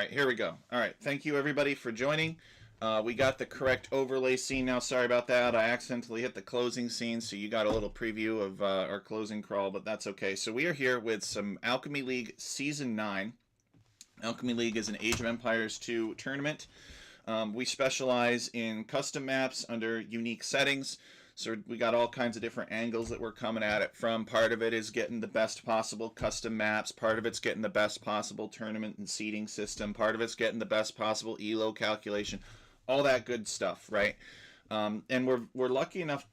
right, here we go. All right, thank you everybody for joining. We got the correct overlay scene now. Sorry about that. I accidentally hit the closing scene, so you got a little preview of our closing crawl, but that's okay. So we are here with some Alchemy League Season 9. Alchemy League is an Age of Empires 2 tournament. We specialize in custom maps under unique settings. So we got all kinds of different angles that we're coming at it from. Part of it is getting the best possible custom maps. Part of it's getting the best possible tournament and seeding system. Part of it's getting the best possible ELO calculation. All that good stuff, right? And we're lucky enough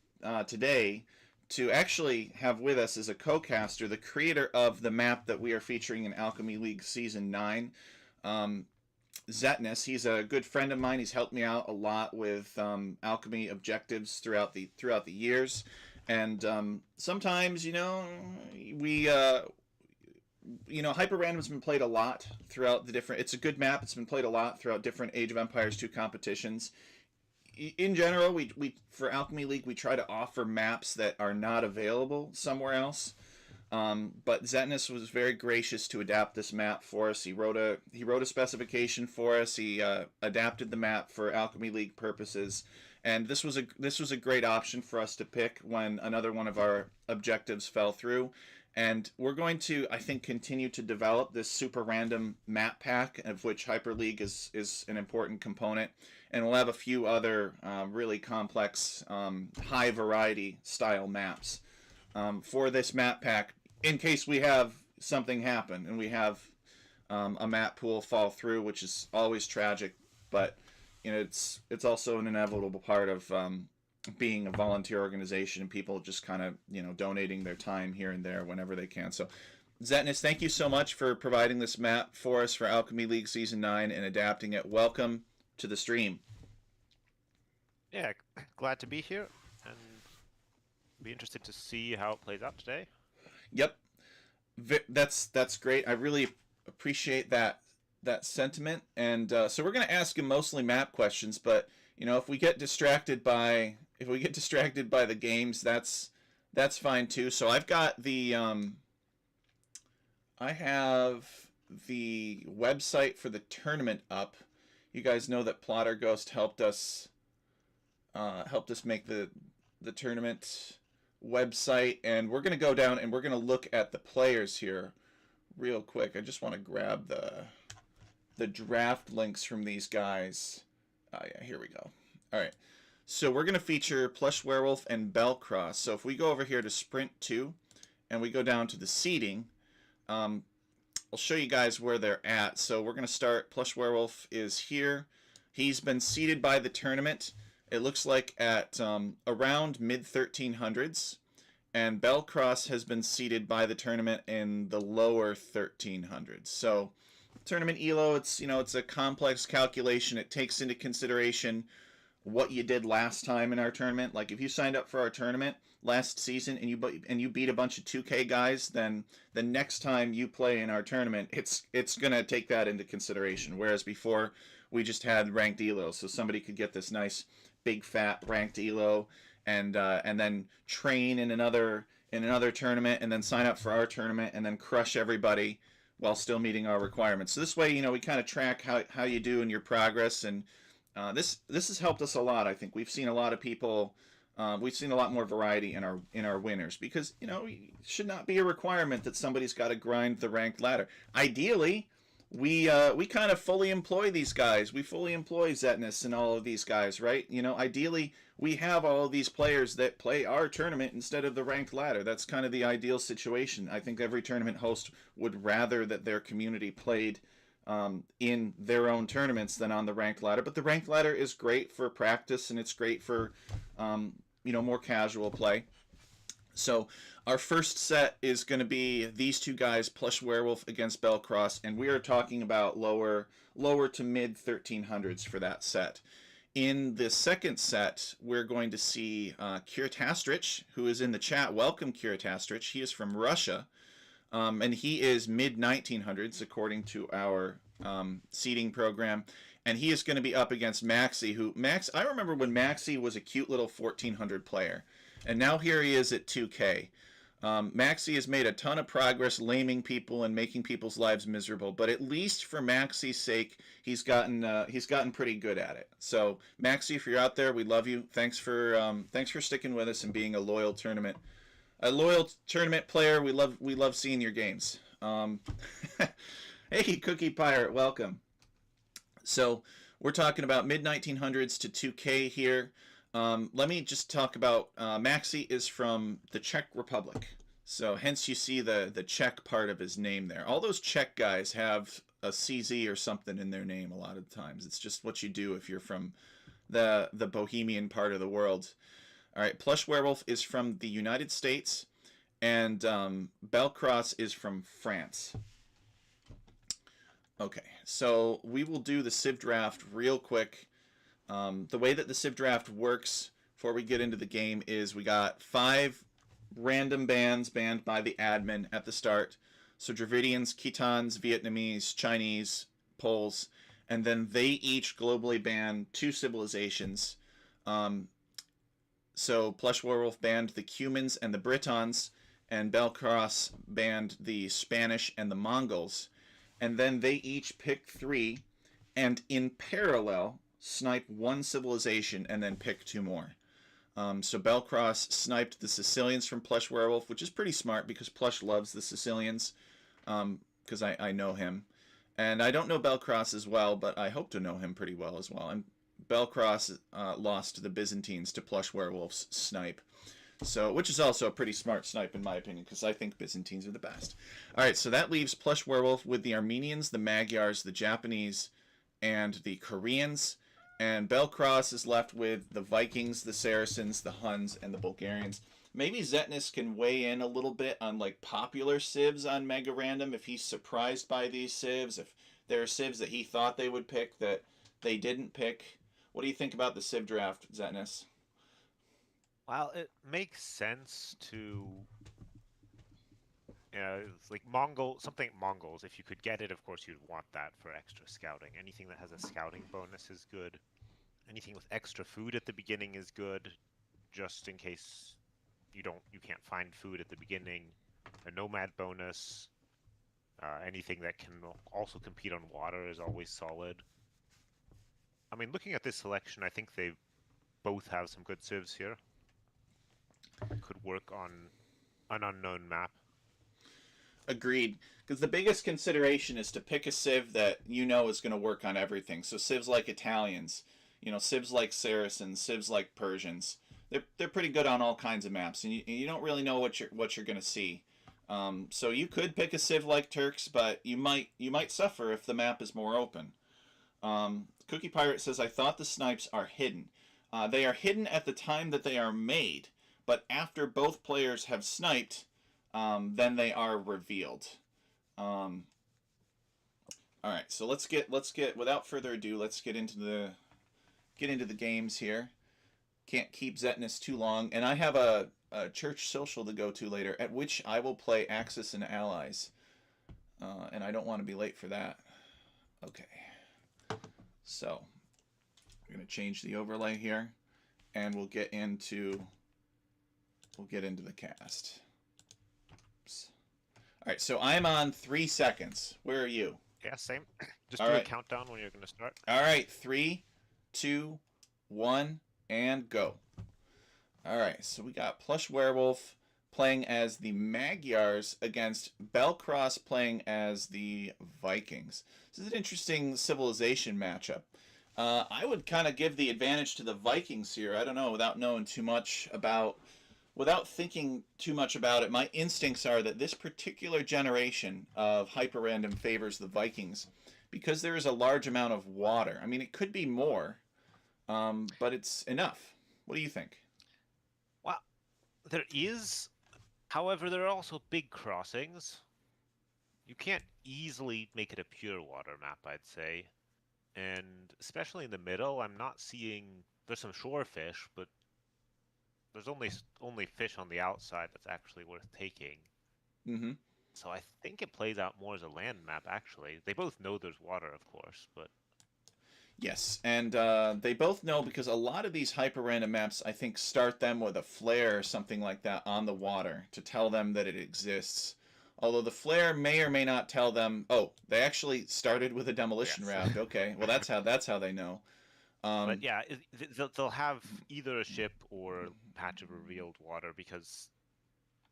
today to actually have with us as a co-caster the creator of the map that we are featuring in Alchemy League Season 9. Zetnus. He's a good friend of mine. He's helped me out a lot with alchemy objectives throughout the years, and sometimes Hyperrandom's been played a lot throughout the different. It's a good map. It's been played a lot throughout different Age of Empires 2 competitions. In general, we for Alchemy League we try to offer maps that are not available somewhere else. But Zetnus was very gracious to adapt this map for us. He wrote a specification for us. He adapted the map for Alchemy League purposes, and this was a great option for us to pick when another one of our objectives fell through. And we're going to, I think, continue to develop this super random map pack, of which Hyper League is an important component, and we'll have a few other really complex, high variety style maps for this map pack. In case we have something happen and we have a map pool fall through, which is always tragic, but it's also an inevitable part of being a volunteer organization and people just kind of donating their time here and there whenever they can. So Zetnus, thank you so much for providing this map for us for Alchemy League Season 9 and adapting it. Welcome to the stream. Yeah, glad to be here and be interested to see how it plays out today. Yep, that's great. I really appreciate that sentiment, and so we're going to ask him mostly map questions. But if we get distracted by the games, that's fine too. So I've got the I have the website for the tournament up. You guys know that Plotter Ghost helped us make the tournament website, and we're going to go down and we're going to look at the players here real quick. I just want to grab the draft links from these guys. Yeah, here we go. All right, so we're going to feature Plush Werewolf and Bellcross. So if we go over here to Sprint 2 and we go down to the seeding, I'll show you guys where they're at. So we're going to start. Plush Werewolf is here. He's been seeded by the tournament. It looks like at around mid-1300s, and Bellcross has been seeded by the tournament in the lower 1300s. So tournament ELO, it's a complex calculation. It takes into consideration what you did last time in our tournament. Like if you signed up for our tournament last season and you beat a bunch of 2K guys, then the next time you play in our tournament, it's gonna take that into consideration. Whereas before we just had ranked ELO, so somebody could get this nice big fat ranked ELO and then train in another tournament and then sign up for our tournament and then crush everybody while still meeting our requirements. So this way, we kind of track how you do in your progress, and this has helped us a lot. I think we've seen a lot of people. We've seen a lot more variety in our winners because it should not be a requirement that somebody's got to grind the ranked ladder. Ideally, we kind of fully employ these guys. We fully employ Zetnus and all of these guys, right? Ideally, we have all of these players that play our tournament instead of the ranked ladder. That's kind of the ideal situation. I think every tournament host would rather that their community played in their own tournaments than on the ranked ladder. But the ranked ladder is great for practice, and it's great for more casual play. So our first set is going to be these two guys, Plush Werewolf against Bellcross, and we are talking about lower to mid 1300s for that set. In the second set, we're going to see Kiritastrich, who is in the chat. Welcome, Kiritastrich. He is from Russia, and he is mid 1900s according to our seeding program, and he is going to be up against Maxi. I remember when Maxi was a cute little 1400 player. And now here he is at 2K. Maxi has made a ton of progress laming people and making people's lives miserable, but at least for Maxi's sake, he's gotten pretty good at it. So Maxi, if you're out there, we love you. Thanks for sticking with us and being a loyal tournament player. We love seeing your games. Hey, Cookie Pirate, welcome. So we're talking about mid 1900s to 2K here. Let me just talk about Maxi is from the Czech Republic. So hence you see the Czech part of his name there. All those Czech guys have a CZ or something in their name a lot of times. It's just what you do if you're from the Bohemian part of the world. All right, Plush Werewolf is from the United States, and Belcross is from France. Okay, so we will do the Civ draft real quick. The way that the Civ draft works before we get into the game is we got 5 random bands banned by the admin at the start. So Dravidians, Khitans, Vietnamese, Chinese, Poles, and then they each globally ban 2 civilizations. So Plush Werewolf banned the Cumans and the Britons, and Belcross banned the Spanish and the Mongols. And then they each picked 3, and in parallel snipe 1 civilization and then pick 2 more. So Belcross sniped the Sicilians from Plush Werewolf, which is pretty smart because Plush loves the Sicilians, because I know him. And I don't know Belcross as well, but I hope to know him pretty well as well. And Belcross lost the Byzantines to Plush Werewolf's snipe. So, which is also a pretty smart snipe in my opinion, because I think Byzantines are the best. All right, so that leaves Plush Werewolf with the Armenians, the Magyars, the Japanese, and the Koreans. And Belcross is left with the Vikings, the Saracens, the Huns, and the Bulgarians. Maybe Zetnus can weigh in a little bit on like popular civs on Mega Random if he's surprised by these civs, if there are civs that he thought they would pick that they didn't pick. What do you think about the civ draft, Zetnus? Well, it makes sense to, it's like something Mongols. If you could get it, of course, you'd want that for extra scouting. Anything that has a scouting bonus is good. Anything with extra food at the beginning is good, just in case you can't find food at the beginning. A nomad bonus. Anything that can also compete on water is always solid. I mean, looking at this selection, I think they both have some good civs here. Could work on an unknown map. Agreed. Because the biggest consideration is to pick a civ that you know is going to work on everything. So civs like Italians, civs like Saracens, civs like Persians. They're pretty good on all kinds of maps, and you don't really know what you're going to see. So you could pick a civ like Turks, but you might suffer if the map is more open. Cookie Pirate says, I thought the snipes are hidden. They are hidden at the time that they are made, but after both players have sniped, then they are revealed. All right, so let's get without further ado, let's get into the games here. Can't keep Zetnus too long, and I have a church social to go to later, at which I will play Axis and Allies, and I don't want to be late for that. Okay, so I'm gonna change the overlay here, and we'll get into the cast. Oops. All right, so I'm on 3 seconds. Where are you? Yeah, same. Just All do a right. countdown when you're going to start. All right, 3, 2, 1, and go. All right, so we got Plush Werewolf playing as the Magyars against Belcross playing as the Vikings. This is an interesting civilization matchup. I would kind of give the advantage to the Vikings here. I don't know, without thinking too much about it, my instincts are that this particular generation of Hyperrandom favors the Vikings because there is a large amount of water. I mean, it could be more, but it's enough. What do you think? Well, there is. However, there are also big crossings. You can't easily make it a pure water map, I'd say. And especially in the middle, I'm not seeing... There's some shore fish, but there's only fish on the outside that's actually worth taking. Mm-hmm. So I think it plays out more as a land map, actually. They both know there's water, of course, but... Yes, and they both know because a lot of these hyper-random maps, I think, start them with a flare or something like that on the water to tell them that it exists. Although the flare may or may not tell them, oh, they actually started with a demolition Yes. raft. Okay, well that's how they know. But Um, yeah, they'll have either a ship or patch of revealed water because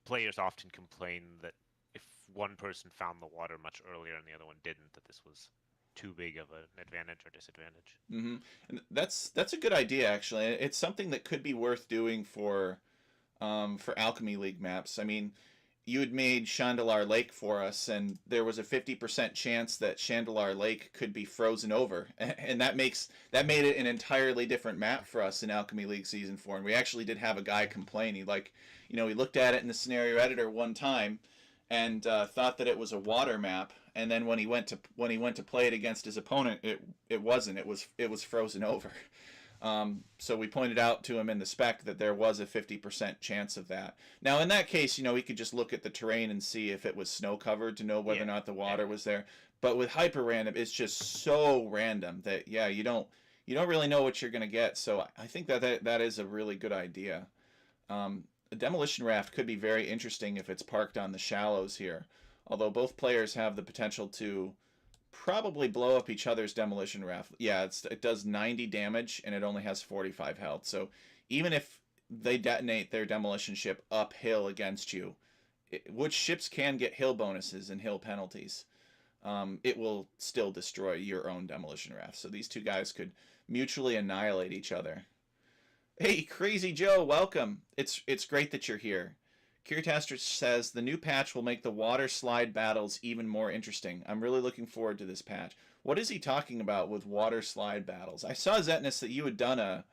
players often complain that if one person found the water much earlier and the other one didn't, that this was too big of an advantage or disadvantage. hmm And that's a good idea actually. It's something that could be worth doing for Alchemy League maps. I mean, you had made Chandelar Lake for us, and there was a 50% chance that Chandelar Lake could be frozen over, and that made it an entirely different map for us in Alchemy League Season 4. And we actually did have a guy complain. He looked at it in the scenario editor one time, and thought that it was a water map. And then when he went to play it against his opponent, it wasn't. It was frozen over. So we pointed out to him in the spec that there was a 50% chance of that. Now, in that case, we could just look at the terrain and see if it was snow covered to know whether or Yeah, not the yeah, water was there. But with hyper random, it's just so random that yeah, you don't really know what you're gonna get. So I think that is a really good idea. A demolition raft could be very interesting if it's parked on the shallows here. Although both players have the potential to probably blow up each other's demolition raft. Yeah, it does 90 damage and it only has 45 health. So even if they detonate their demolition ship uphill against you, which ships can get hill bonuses and hill penalties, it will still destroy your own demolition raft. So these two guys could mutually annihilate each other. Hey, Crazy Joe, welcome. It's great that you're here. Kiritaster says the new patch will make the water slide battles even more interesting. I'm really looking forward to this patch. What is he talking about with water slide battles? I saw Zetnus that you had done a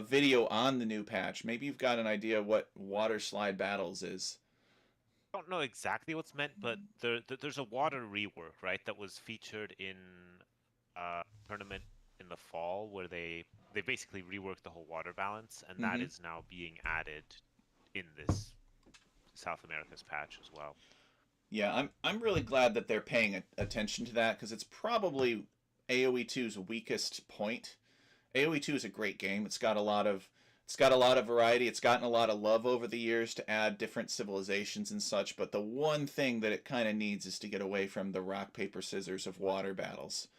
video on the new patch. Maybe you've got an idea what water slide battles is. I don't know exactly what's meant, but there's a water rework, right, that was featured in a tournament in the fall where they basically reworked the whole water balance, and that Mm-hmm. is now being added in this South America's patch as well. Yeah, I'm really glad that they're paying attention to that because it's probably AoE2's weakest point. AoE2 is a great game. It's got a lot of variety. It's gotten a lot of love over the years to add different civilizations and such, but the one thing that it kind of needs is to get away from the rock paper scissors of water battles.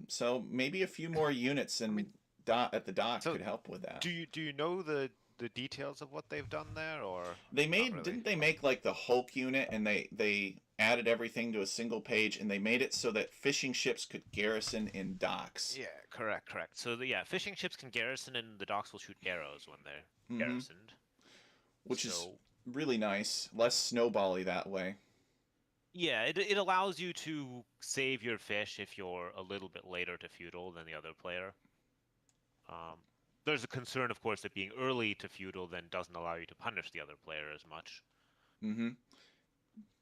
So maybe a few more units I mean, at the dock so could help with that. do you know the details of what they've done there, or They not made really? didn't they make like the Hulk unit and they added everything to a single page and they made it so that fishing ships could garrison in docks. Yeah, correct. So yeah, fishing ships can garrison, and the docks will shoot arrows when they're Hmm. garrisoned. Which is So really nice, less snowbally that way. yeah, it allows you to save your fish if you're a little bit later to feudal than the other player. Um, there's a concern, of course, that being early to feudal then doesn't allow you to punish the other player as much. Hmm.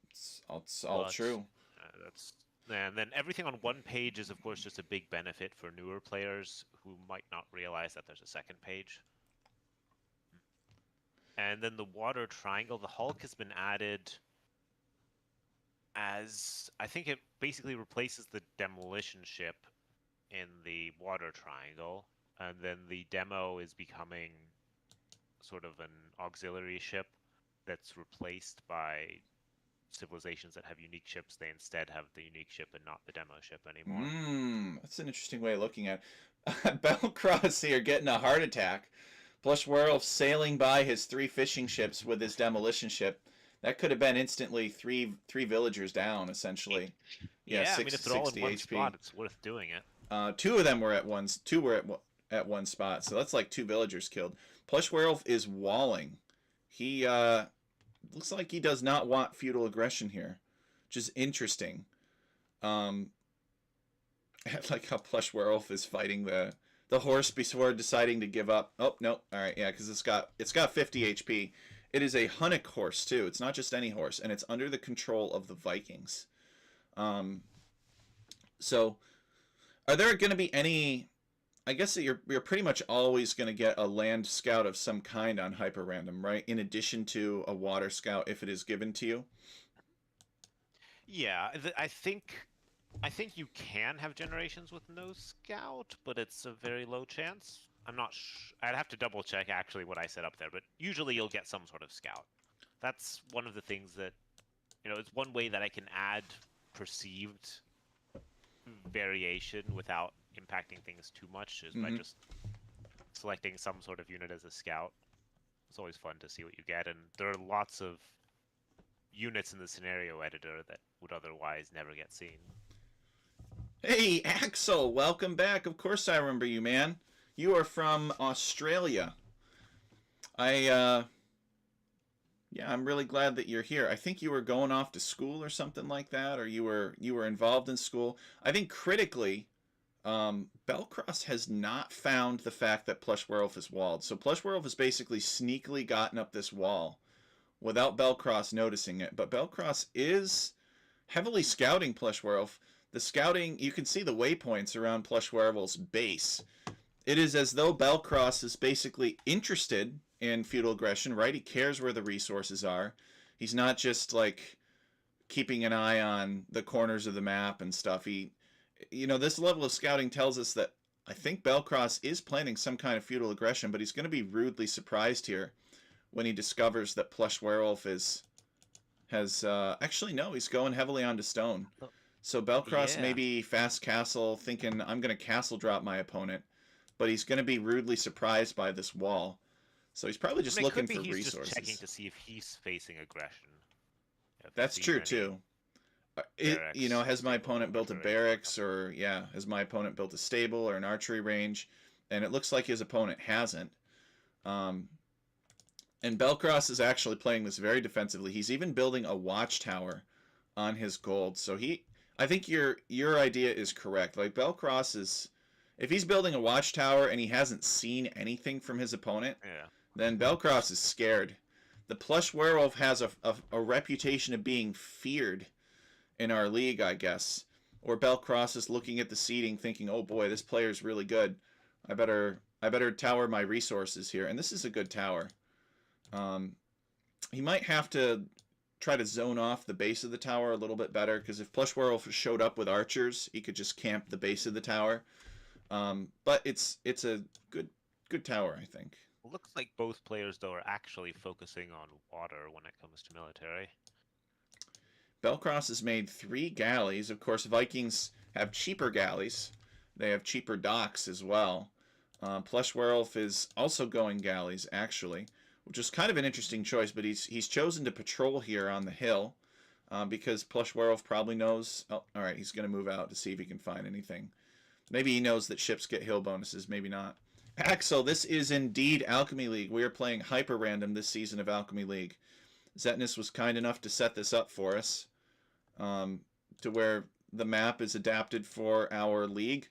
It's all But true. that's and then everything on one page is, of course, just a big benefit for newer players who might not realize that there's a second page. And then the water triangle, the Hulk has been added as I think it basically replaces the demolition ship in the water triangle, and then the demo is becoming sort of an auxiliary ship that's replaced by civilizations that have unique ships. They instead have the unique ship and not the demo ship anymore. That's an interesting way of looking at it. Bellcross here getting a heart attack. Plush Werewolf sailing by his three fishing ships with his demolition ship. That could have been instantly three villagers down, essentially. Yeah, Yeah, I mean, if they're all in 60 one HP. spot, it's worth doing it. Two of them were at one spot, so that's like two villagers killed. Plush Werewolf is walling. He looks like he does not want feudal aggression here, which is interesting. Um, I like how Plush Werewolf is fighting the horse before deciding to give up. Oh no! All right, yeah, because it's got 50 HP. It is a Hunnic horse too. It's not just any horse, and it's under the control of the Vikings. Um, so are there going to be any? I guess that you're pretty much always going to get a land scout of some kind on hyper random, right? In addition to a water scout if it is given to you. Yeah, I think I think you can have generations with no scout, but it's a very low chance. I'm not I'd have to double check actually what I set up there, but usually you'll get some sort of scout. That's one of the things that, it's one way that I can add perceived variation without impacting things too much is by Mm-hmm. just selecting some sort of unit as a scout. It's always fun to see what you get, and there are lots of units in the scenario editor that would otherwise never get seen. Hey, Axel, welcome back. Of course I remember you, man. You are from Australia. I yeah, I'm really glad that you're here. I think you were going off to school or something like that, or you were involved in school. I think critically, Belcross has not found the fact that Plush Werewolf is walled. So Plush Werewolf has basically sneakily gotten up this wall without Belcross noticing it. But Belcross is heavily scouting Plush Werewolf. The scouting, you can see the waypoints around Plush Werewolf's base. It is as though Belcross is basically interested in feudal aggression, right? He cares where the resources are. He's not just like keeping an eye on the corners of the map and stuff. This level of scouting tells us that I think Belcross is planning some kind of feudal aggression, but he's going to be rudely surprised here when he discovers that Plush Werewolf actually no, he's going heavily onto stone. Oh, So Belcross yeah. maybe fast castle, thinking I'm going to castle drop my opponent, but he's going to be rudely surprised by this wall. So he's probably I just mean, it could looking be for he's just checking resources. to see if he's facing aggression. If he That's sees true any too. barracks, Has my stable, opponent built a archer range, or barracks, something. or yeah, has my opponent built a stable or an archery range? And it looks like his opponent hasn't. Um, and Belcross is actually playing this very defensively. He's even building a watchtower on his gold. So I think your idea is correct. Like Belcross is, if he's building a watchtower and he hasn't seen anything from his opponent, Yeah. then Belcross is scared. The Plush Werewolf has a reputation of being feared in our league, I guess. Or Belcross is looking at the seating, thinking, "Oh boy, this player's really good. I better tower my resources here." And this is a good tower. Um, he might have to try to zone off the base of the tower a little bit better, because if Plush Werewolf showed up with archers, he could just camp the base of the tower. But it's a good tower, I think. It looks like both players, though, are actually focusing on water when it comes to military. Belcross has made 3 galleys. Of course, Vikings have cheaper galleys. They have cheaper docks as well. Plush Werewolf is also going galleys, actually, which is kind of an interesting choice, but he's chosen to patrol here on the hill because Plush Werewolf probably knows... Oh, all right, he's going to move out to see if he can find anything. Maybe he knows that ships get hill bonuses, maybe not. Axel, this is indeed Alchemy League. We are playing Hyperrandom this season of Alchemy League. Zetnus was kind enough to set this up for us, to where the map is adapted for our league,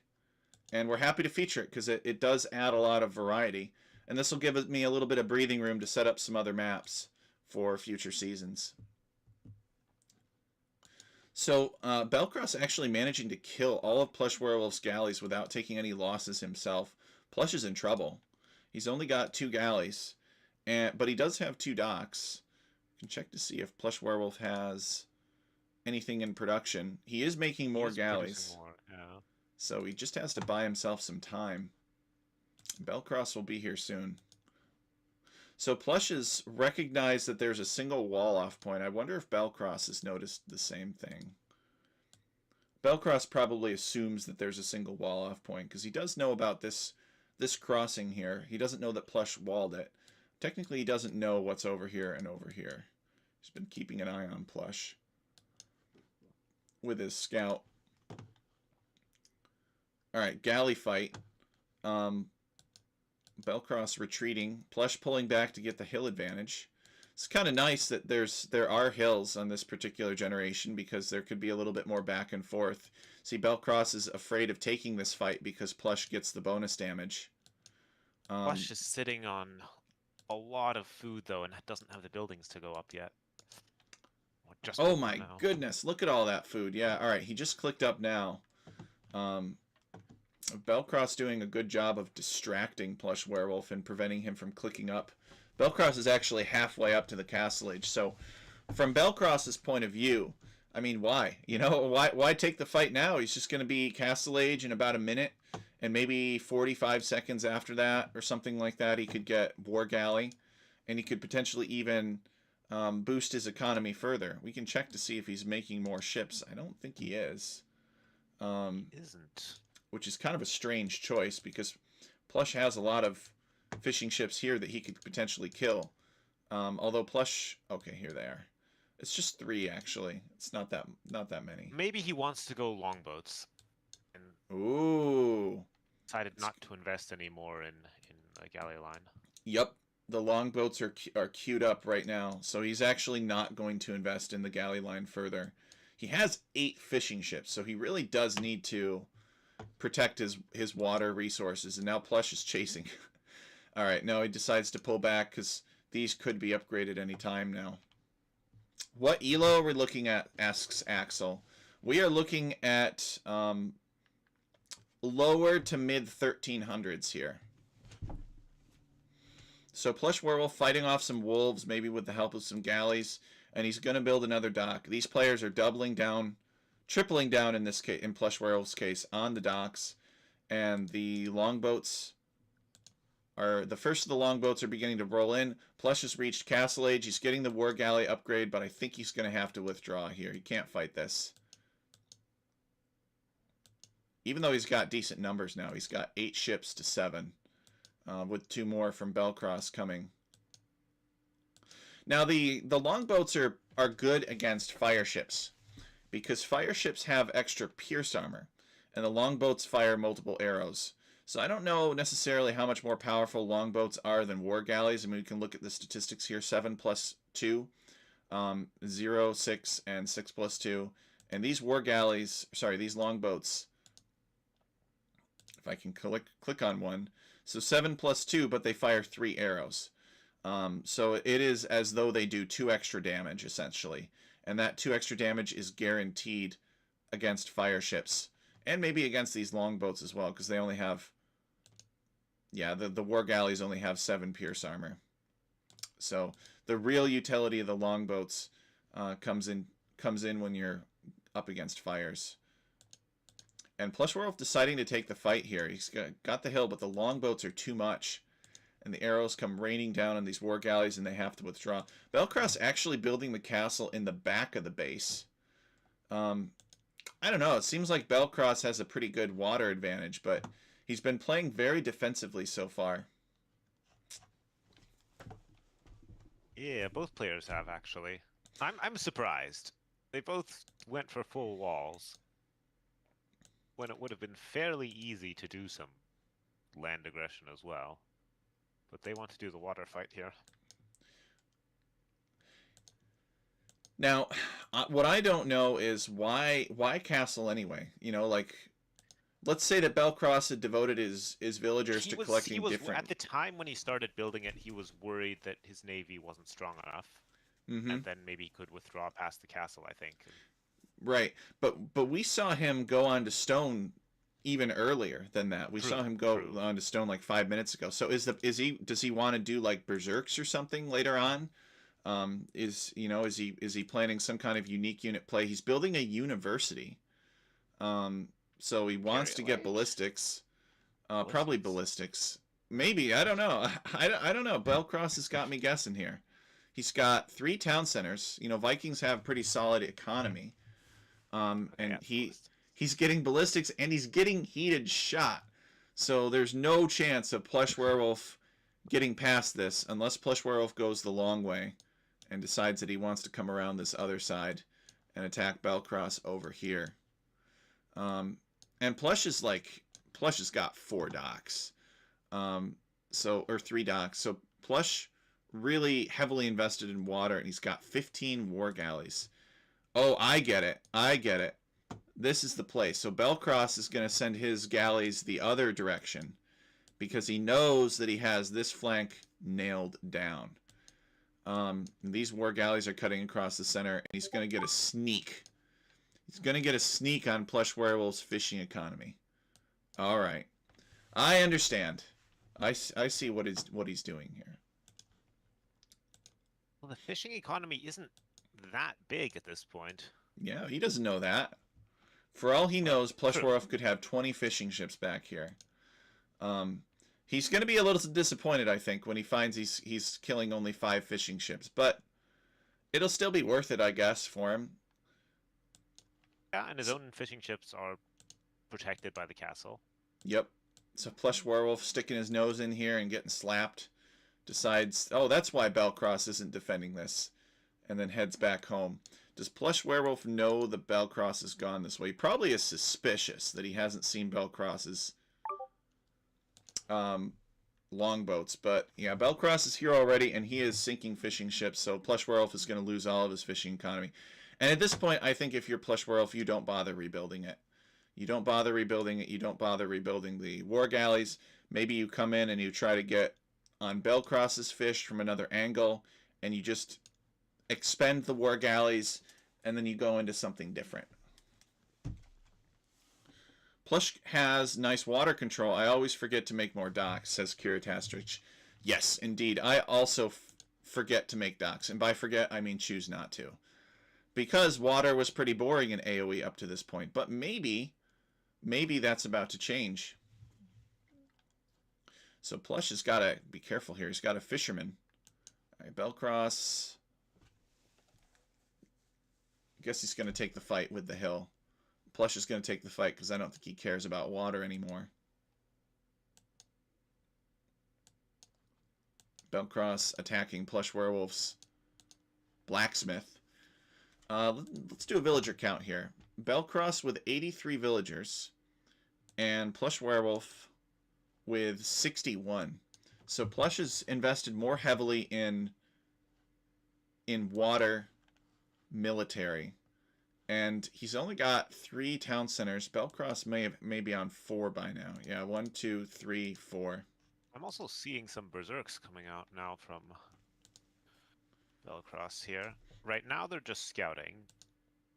and we're happy to feature it because it does add a lot of variety, and this will give me a little bit of breathing room to set up some other maps for future seasons. So Belcross actually managing to kill all of Plush Werewolf's galleys without taking any losses himself. Plush is in trouble. He's only got 2 galleys, but he does have 2 docks. You can check to see if Plush Werewolf has anything in production. He is making more galleys. More, yeah. So he just has to buy himself some time. Belcross will be here soon. So Plush has recognized that there's a single wall off point. I wonder if Belcross has noticed the same thing. Belcross probably assumes that there's a single wall off point because he does know about this crossing here. He doesn't know that Plush walled it. Technically, he doesn't know what's over here and over here. He's been keeping an eye on Plush with his scout. All right, galley fight. Belcross retreating. Plush pulling back to get the hill advantage. It's kind of nice that there are hills on this particular generation because there could be a little bit more back and forth. See, Belcross is afraid of taking this fight because Plush gets the bonus damage. Plush is sitting on a lot of food, though, and doesn't have the buildings to go up yet. Just oh my goodness, look at all that food. Yeah, all right, he just clicked up now. Belcross doing a good job of distracting Plush Werewolf and preventing him from clicking up. Belcross is actually halfway up to the castle age, so from Belcross's point of view, I mean, why? You know, why take the fight now? He's just going to be Castle Age in about a minute, and maybe 45 seconds after that, or something like that, he could get War Galley, and he could potentially even boost his economy further. We can check to see if he's making more ships. I don't think he is. He isn't. Which is kind of a strange choice because Plush has a lot of fishing ships here that he could potentially kill. Although Plush, okay, here they are. It's just 3 actually. It's not that many. Maybe he wants to go longboats, and Ooh. decided not to invest anymore in a galley line. Yep. The longboats are queued up right now, so he's actually not going to invest in the galley line further. He has 8 fishing ships, so he really does need to protect his water resources, and now Plush is chasing. All right, no, he decides to pull back because these could be upgraded any time now. What elo are we looking at, asks Axel. We are looking at lower to mid 1300s here. So Plush Werewolf fighting off some wolves, maybe with the help of some galleys, and he's going to build another dock. These players are doubling down, tripling down in this case, in Plush Werewolf's case, on the docks, and the longboats are, the first of the longboats are beginning to roll in. Plush has reached Castle Age. He's getting the War Galley upgrade, but I think he's going to have to withdraw here. He can't fight this. Even though he's got decent numbers now. He's got 8 ships to 7. With 2 more from Belcross coming. Now the longboats are good against fire ships, because fire ships have extra pierce armor, and the longboats fire multiple arrows. So I don't know necessarily how much more powerful longboats are than war galleys. I mean, we can look at the statistics here: 7 plus 2, 0, 6, and 6 plus 2. And these war galleys, sorry, these longboats, if I can click on one. So 7 plus 2, but they fire 3 arrows. So it is as though they do 2 extra damage, essentially. And that 2 extra damage is guaranteed against fire ships. And maybe against these longboats as well, because they only have... Yeah, the war galleys only have 7 pierce armor. So the real utility of the longboats comes in when you're up against fires. And Plush Werewolf deciding to take the fight here. He's got the hill, but the longboats are too much. And the arrows come raining down on these war galleys, and they have to withdraw. Belcross actually building the castle in the back of the base. I don't know. It seems like Belcross has a pretty good water advantage, but he's been playing very defensively so far. Yeah, both players have, actually. I'm surprised. They both went for full walls, when it would have been fairly easy to do some land aggression as well. But they want to do the water fight here. Now, what I don't know is why castle anyway? You know, like, let's say that Belcross had devoted his villagers to collecting different... At the time when he started building it, he was worried that his navy wasn't strong enough. Mm-hmm. And then maybe he could withdraw past the castle, I think. Right, but we saw him go on to stone even earlier than that. We saw him go on to stone like 5 minutes ago. So does he want to do like berserks or something later on? Is he planning some kind of unique unit play? He's building a university, so he wants to get ballistics, probably ballistics. Maybe, I don't know. I don't know. Belcross has got me guessing here. He's got 3 town centers. You know, Vikings have pretty solid economy. And he's getting ballistics, and he's getting heated shot. So there's no chance of Plush Werewolf getting past this unless Plush Werewolf goes the long way and decides that he wants to come around this other side and attack Belcross over here. And Plush has got 4 docks. Or 3 docks. So Plush really heavily invested in water, and he's got 15 war galleys. Oh, I get it. This is the place. So Belcross is going to send his galleys the other direction because he knows that he has this flank nailed down. These war galleys are cutting across the center, and he's going to get a sneak. He's going to get a sneak on Plush Werewolf's fishing economy. All right. I understand. I see what he's doing here. Well, the fishing economy isn't that big at this point. Yeah, he doesn't know that. For all he knows, True. Plushworth could have 20 fishing ships back here. Um, he's going to be a little disappointed, I think, when he finds he's killing only 5 fishing ships. But it'll still be worth it, I guess, for him. Yeah, and his own fishing ships are protected by the castle. Yep. So Plush Werewolf sticking his nose in here and getting slapped. Decides, oh, that's why Belcross isn't defending this. And then heads back home. Does Plush Werewolf know that Belcross has gone this way? He probably is suspicious that he hasn't seen Belcross's longboats. But yeah, Belcross is here already, and he is sinking fishing ships. So Plush Werewolf is going to lose all of his fishing economy. And at this point, I think if you're Plush Werewolf, you don't bother rebuilding it. You don't bother rebuilding it. You don't bother rebuilding the war galleys. Maybe you come in and you try to get on Belcross's fish from another angle, and you just expend the war galleys, and then you go into something different. Plush has nice water control. I always forget to make more docks, says Kiritastrich. Yes, indeed. I also forget to make docks, and by forget, I mean choose not to. Because water was pretty boring in AoE up to this point, but maybe that's about to change. So Plush has got to be careful here. He's got a fisherman. All right, Belcross. I guess he's going to take the fight with the hill. Plush is going to take the fight because I don't think he cares about water anymore. Belcross attacking Plush Werewolf's blacksmith. Let's do a villager count here. Belcross with 83 villagers and Plush Werewolf with 61. So Plush has invested more heavily in water military, and he's only got 3 town centers. Belcross may be on 4 by now. Yeah, 1, 2, 3, 4. I'm also seeing some berserks coming out now from Belcross here. Right now they're just scouting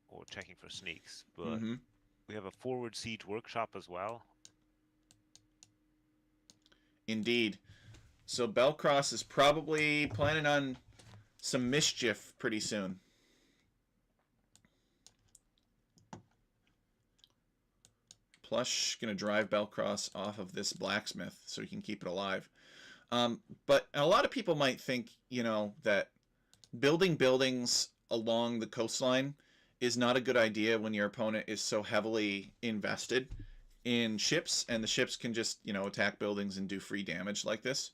or checking for sneaks, but we have a forward siege workshop as well. Indeed. So Belcross is probably planning on some mischief pretty soon. Plush going to drive Belcross off of this blacksmith so he can keep it alive. But a lot of people might think, you know, that building buildings along the coastline is not a good idea when your opponent is so heavily invested in ships, and the ships can just, you know, attack buildings and do free damage like this.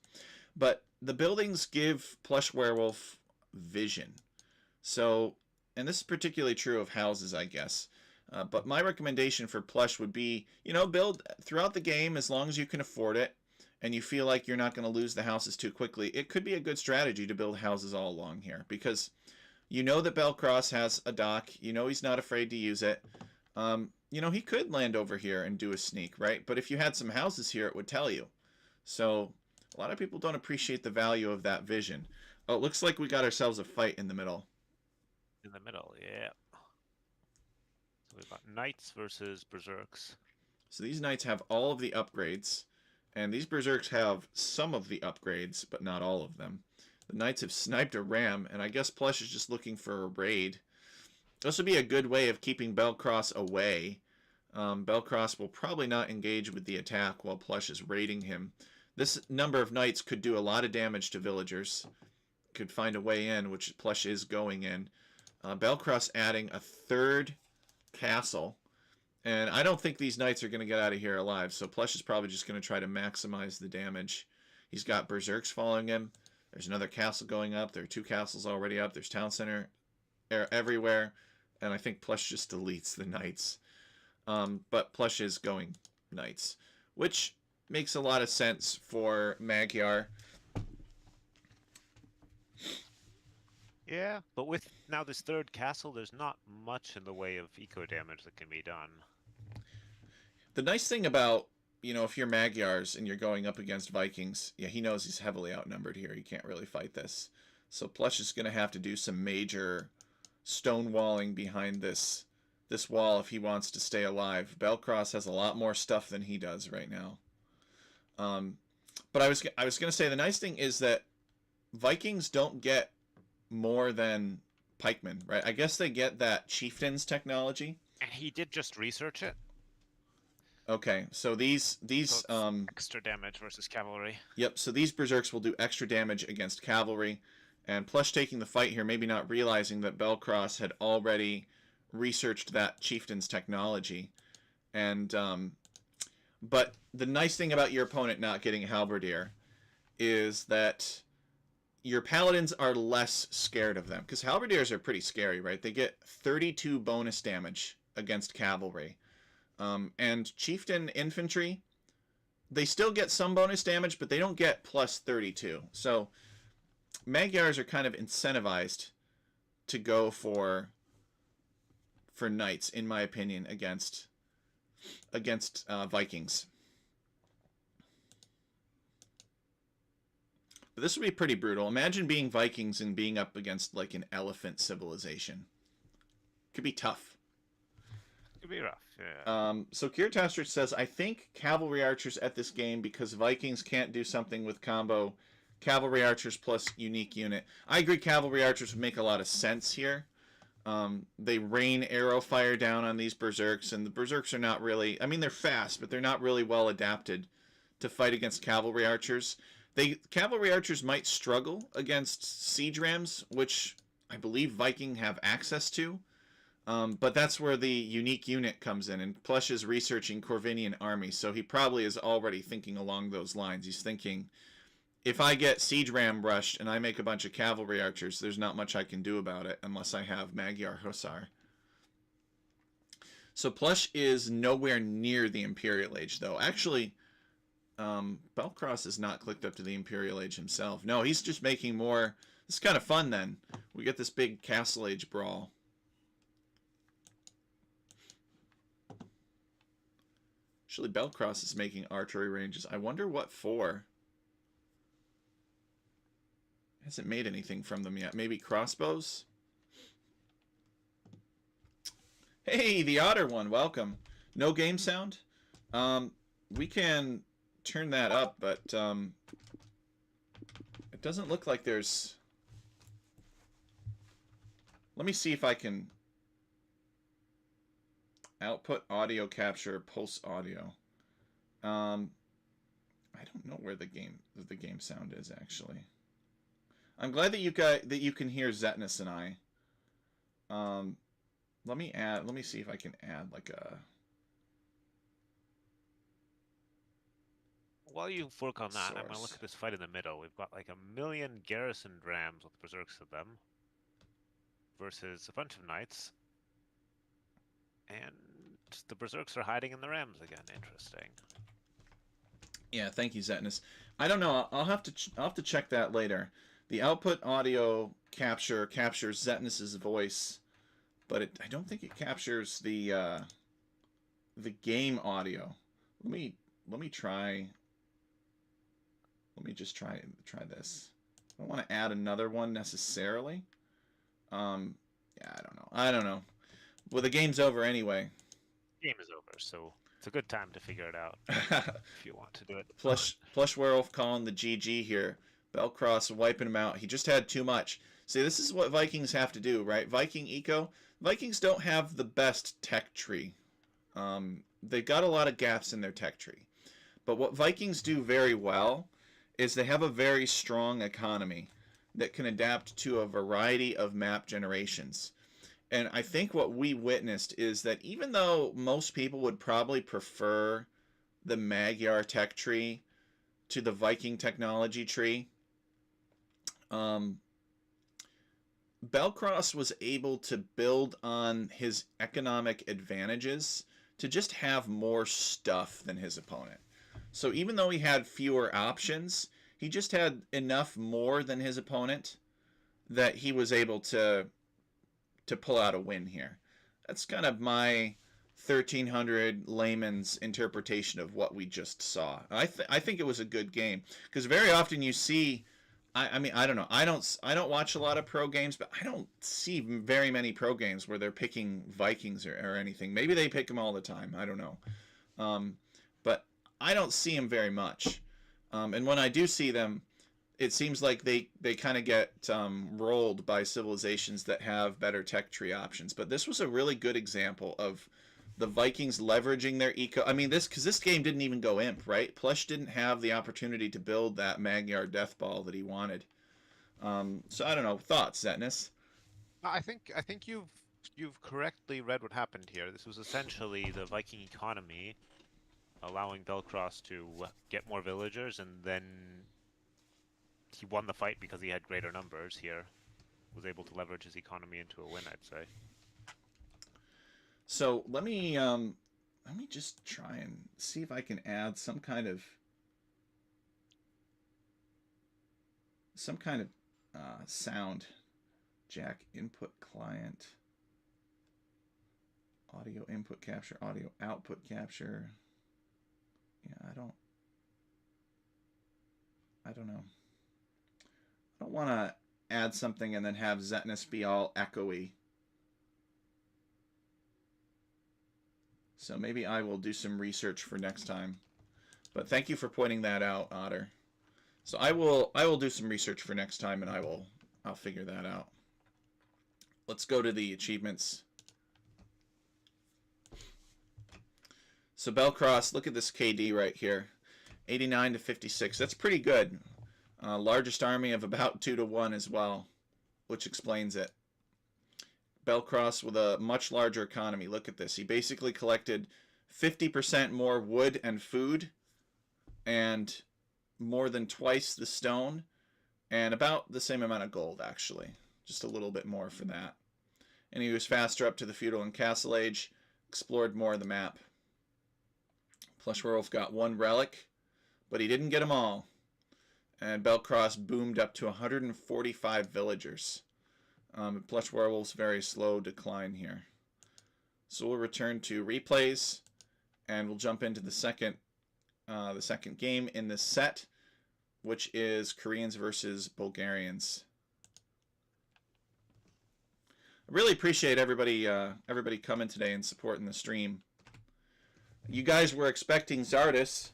But the buildings give Plush Werewolf vision. So, and this is particularly true of houses, I guess. But my recommendation for Plush would be, you know, build throughout the game as long as you can afford it, and you feel like you're not going to lose the houses too quickly. It could be a good strategy to build houses all along here, because you know that Belcross has a dock. You know he's not afraid to use it. You know, he could land over here and do a sneak, right? But if you had some houses here, it would tell you. So a lot of people don't appreciate the value of that vision. Oh, it looks like we got ourselves a fight in the middle. In the middle, yeah. So we've got knights versus berserks. So these knights have all of the upgrades, and these berserks have some of the upgrades, but not all of them. The knights have sniped a ram, and I guess Plush is just looking for a raid. This would be a good way of keeping Belcross away. Belcross will probably not engage with the attack while Plush is raiding him. This number of knights could do a lot of damage to villagers. Could find a way in, which Plush is going in. Belcross adding a 3rd castle. And I don't think these knights are going to get out of here alive, so Plush is probably just going to try to maximize the damage. He's got berserks following him. There's another castle going up. There are 2 castles already up. There's town center everywhere. And I think Plush just deletes the knights. But Plush is going knights, which makes a lot of sense for Magyar. Yeah, but with now this 3rd castle, there's not much in the way of eco damage that can be done. The nice thing about, you know, if you're Magyars and you're going up against Vikings, yeah, he knows he's heavily outnumbered here. You can't really fight this. So Plush is going to have to do some major stonewalling behind this wall if he wants to stay alive. Belcross has a lot more stuff than he does right now. But I was going to say the nice thing is that Vikings don't get more than pikemen, right? I guess they get that chieftain's technology. And he did just research it. Okay, so these extra damage versus cavalry. Yep, so these berserks will do extra damage against cavalry, and Plush taking the fight here, maybe not realizing that Belcross had already researched that chieftain's technology. And but the nice thing about your opponent not getting a halberdier is that your paladins are less scared of them, because halberdiers are pretty scary, right? They get 32 bonus damage against cavalry. And chieftain infantry, they still get some bonus damage, but they don't get plus 32. So Magyars are kind of incentivized to go for knights, in my opinion, against Vikings. But this would be pretty brutal. Imagine being Vikings and being up against like an elephant civilization. Could be tough. Could be rough, yeah. So Kirtastrich says, I think cavalry archers at this game because Vikings can't do something with combo cavalry archers plus unique unit. I agree cavalry archers would make a lot of sense here. They rain arrow fire down on these berserks, and the berserks are not really, I mean, they're fast, but they're not really well adapted to fight against cavalry archers. Cavalry archers might struggle against siege rams, which I believe Viking have access to. But that's where the unique unit comes in, and Plush is researching Corvinian army, so he probably is already thinking along those lines. He's thinking, if I get siege ram rushed and I make a bunch of cavalry archers, there's not much I can do about it unless I have Magyar Hussar. So Plush is nowhere near the Imperial Age, though. Actually, Belcross is not clicked up to the Imperial Age himself. No, he's just making more. It's kind of fun then. We get this big Castle Age brawl. Actually, Belcross is making archery ranges. I wonder what for. Hasn't made anything from them yet. Maybe crossbows? Hey, the Otter one, welcome. No game sound? We can turn that up, but it doesn't look like there's... Let me see if I can output audio capture, pulse audio. I don't know where the game sound is actually. I'm glad that you can hear Zetnus and I. Let me see if I can add like a... While you work on that, I'm going to look source. at this fight in the middle. We've got like 1,000,000 garrisoned rams with berserks of them versus a bunch of knights. And the berserks are hiding in the rams again. Interesting. Yeah, thank you, Zetnus. I don't know. I'll have to check that later. The output audio captures Zetnus's voice, but I don't think it captures the game audio. Let me try. Let me just try this. I don't want to add another one necessarily. Yeah, I don't know. Well, the game's over anyway. Game is over, so it's a good time to figure it out if you want to do it. Plush Werewolf calling the GG here. Belcross wiping him out. He just had too much. See, this is what Vikings have to do, right? Viking eco. Vikings don't have the best tech tree. They've got a lot of gaps in their tech tree. But what Vikings do very well is they have a very strong economy that can adapt to a variety of map generations. And I think what we witnessed is that even though most people would probably prefer the Magyar tech tree to the Viking technology tree, Belcross was able to build on his economic advantages to just have more stuff than his opponent. So even though he had fewer options, he just had enough more than his opponent that he was able to pull out a win here. That's kind of my 1300 layman's interpretation of what we just saw. I think it was a good game, because very often you see, I mean, I don't know, I don't watch a lot of pro games, but I don't see very many pro games where they're picking Vikings or anything. Maybe they pick them all the time, I don't know. But I don't see them very much. And when I do see them, it seems like they kind of get rolled by civilizations that have better tech tree options. But this was a really good example of the Vikings leveraging their eco. I mean, because this game didn't even go imp, right? Plush didn't have the opportunity to build that Magyar Death Ball that he wanted. So I don't know. Thoughts, Zetnus? I think you've correctly read what happened here. This was essentially the Viking economy allowing Belcross to get more villagers, and then he won the fight because he had greater numbers here. Was able to leverage his economy into a win, I'd say. So let me just try and see if I can add some kind of sound jack input client, audio input capture, audio output capture. Yeah, I don't know. I don't want to add something and then have Zetnus be all echoey. So maybe I will do some research for next time. But thank you for pointing that out, Otter. So I will do some research for next time, and I'll figure that out. Let's go to the achievements. So Belcross, look at this KD right here, 89 to 56. That's pretty good. Largest army of about 2 to 1 as well, which explains it. Belcross with a much larger economy. Look at this. He basically collected 50% more wood and food, and more than twice the stone, and about the same amount of gold, actually. Just a little bit more for that. And he was faster up to the feudal and castle age, explored more of the map. Plush Werewolf got 1 relic, but he didn't get them all. And Belcross boomed up to 145 villagers. Plush Werewolf's very slow decline here. So we'll return to replays, and we'll jump into the second game in this set, which is Koreans versus Bulgarians. I really appreciate everybody coming today and supporting the stream. You guys were expecting Zardus,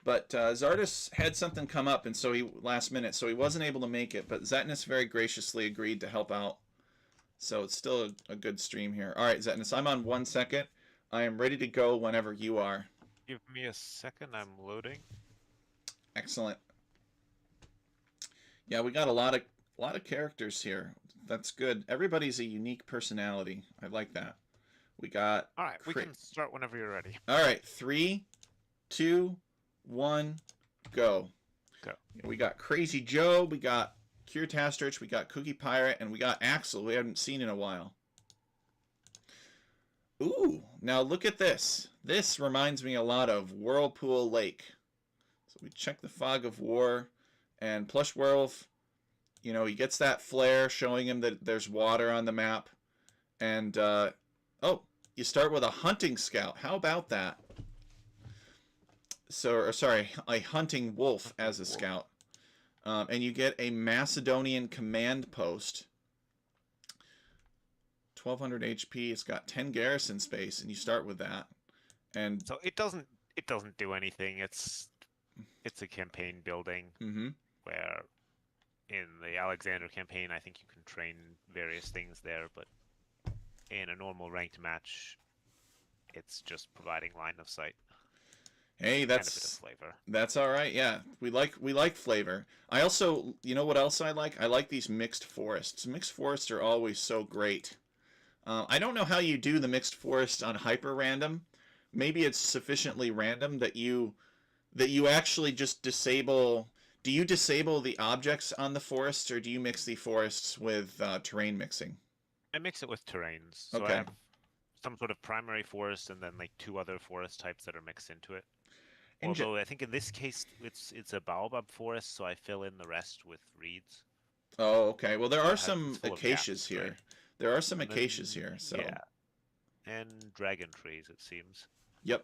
but Zardus had something come up, and so last minute, so he wasn't able to make it. But Zetnus very graciously agreed to help out, so it's still a good stream here. All right, Zetnus, I'm on 1 second. I am ready to go whenever you are. Give me a second. I'm loading. Excellent. Yeah, we got a lot of characters here. That's good. Everybody's a unique personality. I like that. We got. All right, we can start whenever you're ready. All right, 3, 2, 1, go. Go. We got Crazy Joe. We got Cure Tastrich. We got Cookie Pirate, and we got Axel. We haven't seen in a while. Ooh, now look at this. This reminds me a lot of Whirlpool Lake. So we check the Fog of War, and Plush Werewolf, you know, he gets that flare showing him that there's water on the map. And, oh, you start with a hunting scout. How about that? So, sorry, a hunting wolf as a scout. And you get a Macedonian command post. 1200 HP. It's got 10 garrison space, and you start with that. And so it doesn't do anything. It's a campaign building where in the Alexander campaign, I think you can train various things there, but in a normal ranked match, it's just providing line of sight. Hey, that's and a bit of flavor. That's all right. Yeah, we like flavor. I also, you know what else I like? I like these mixed forests. Mixed forests are always so great. I don't know how you do the mixed forest on Hyperrandom. Maybe it's sufficiently random that you actually just disable. Do you disable the objects on the forests, or do you mix the forests with terrain mixing? I mix it with terrains. So okay. I have some sort of primary forest and then like 2 other forest types that are mixed into it. Although I think in this case it's a baobab forest, so I fill in the rest with reeds. Oh, okay. Well, there are some acacias here. Right? There are some acacias here, so yeah, and dragon trees, it seems. Yep.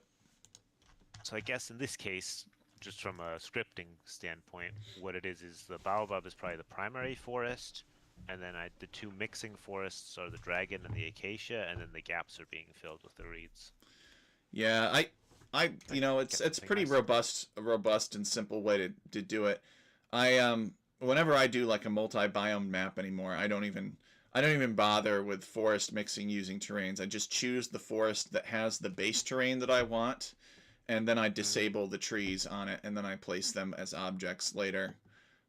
So I guess in this case, just from a scripting standpoint, what it is the baobab is probably the primary forest, and then the 2 mixing forests are the dragon and the acacia, and then the gaps are being filled with the reeds. Yeah, you know, it's pretty robust and simple way to do it. whenever I do like a multi-biome map anymore, I don't even bother with forest mixing using terrains. I just choose the forest that has the base terrain that I want, and then I Mm. disable the trees on it, and then I place them as objects later.